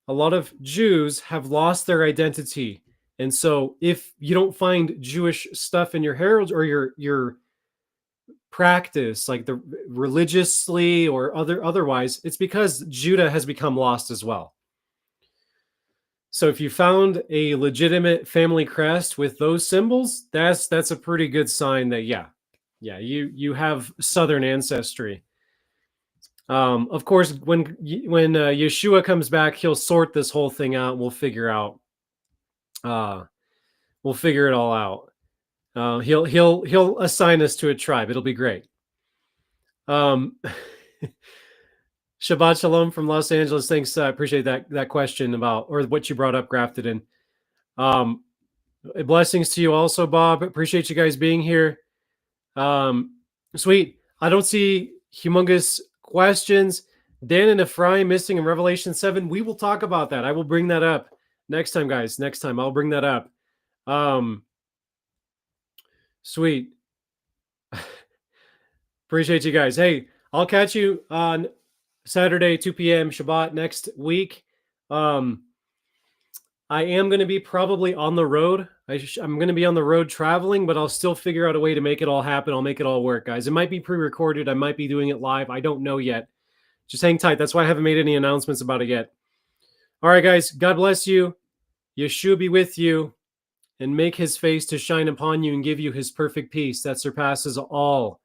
S1: a lot of Jews have lost their identity. And so if you don't find Jewish stuff in your heralds or your practice, like the religiously or otherwise, it's because Judah has become lost as well. So if you found a legitimate family crest with those symbols, that's a pretty good sign that you have Southern ancestry. Of course, when Yeshua comes back, he'll sort this whole thing out. We'll figure it all out. He'll assign us to a tribe. It'll be great. Shabbat Shalom from Los Angeles. Thanks. I appreciate that question about, or what you brought up, Grafted in. Blessings to you also, Bob. Appreciate you guys being here. Sweet. I don't see humongous questions. Dan and Ephraim missing in Revelation 7. We will talk about that. I will bring that up next time, guys. Next time I'll bring that up. Sweet. Appreciate you guys. Hey, I'll catch you on Saturday, 2 p.m. Shabbat next week. I am going to be probably on the road. I'm going to be on the road traveling, but I'll still figure out a way to make it all happen. I'll make it all work, guys. It might be pre-recorded. I might be doing it live. I don't know yet. Just hang tight. That's why I haven't made any announcements about it yet. All right, guys. God bless you. Yeshua be with you, and make his face to shine upon you and give you his perfect peace that surpasses all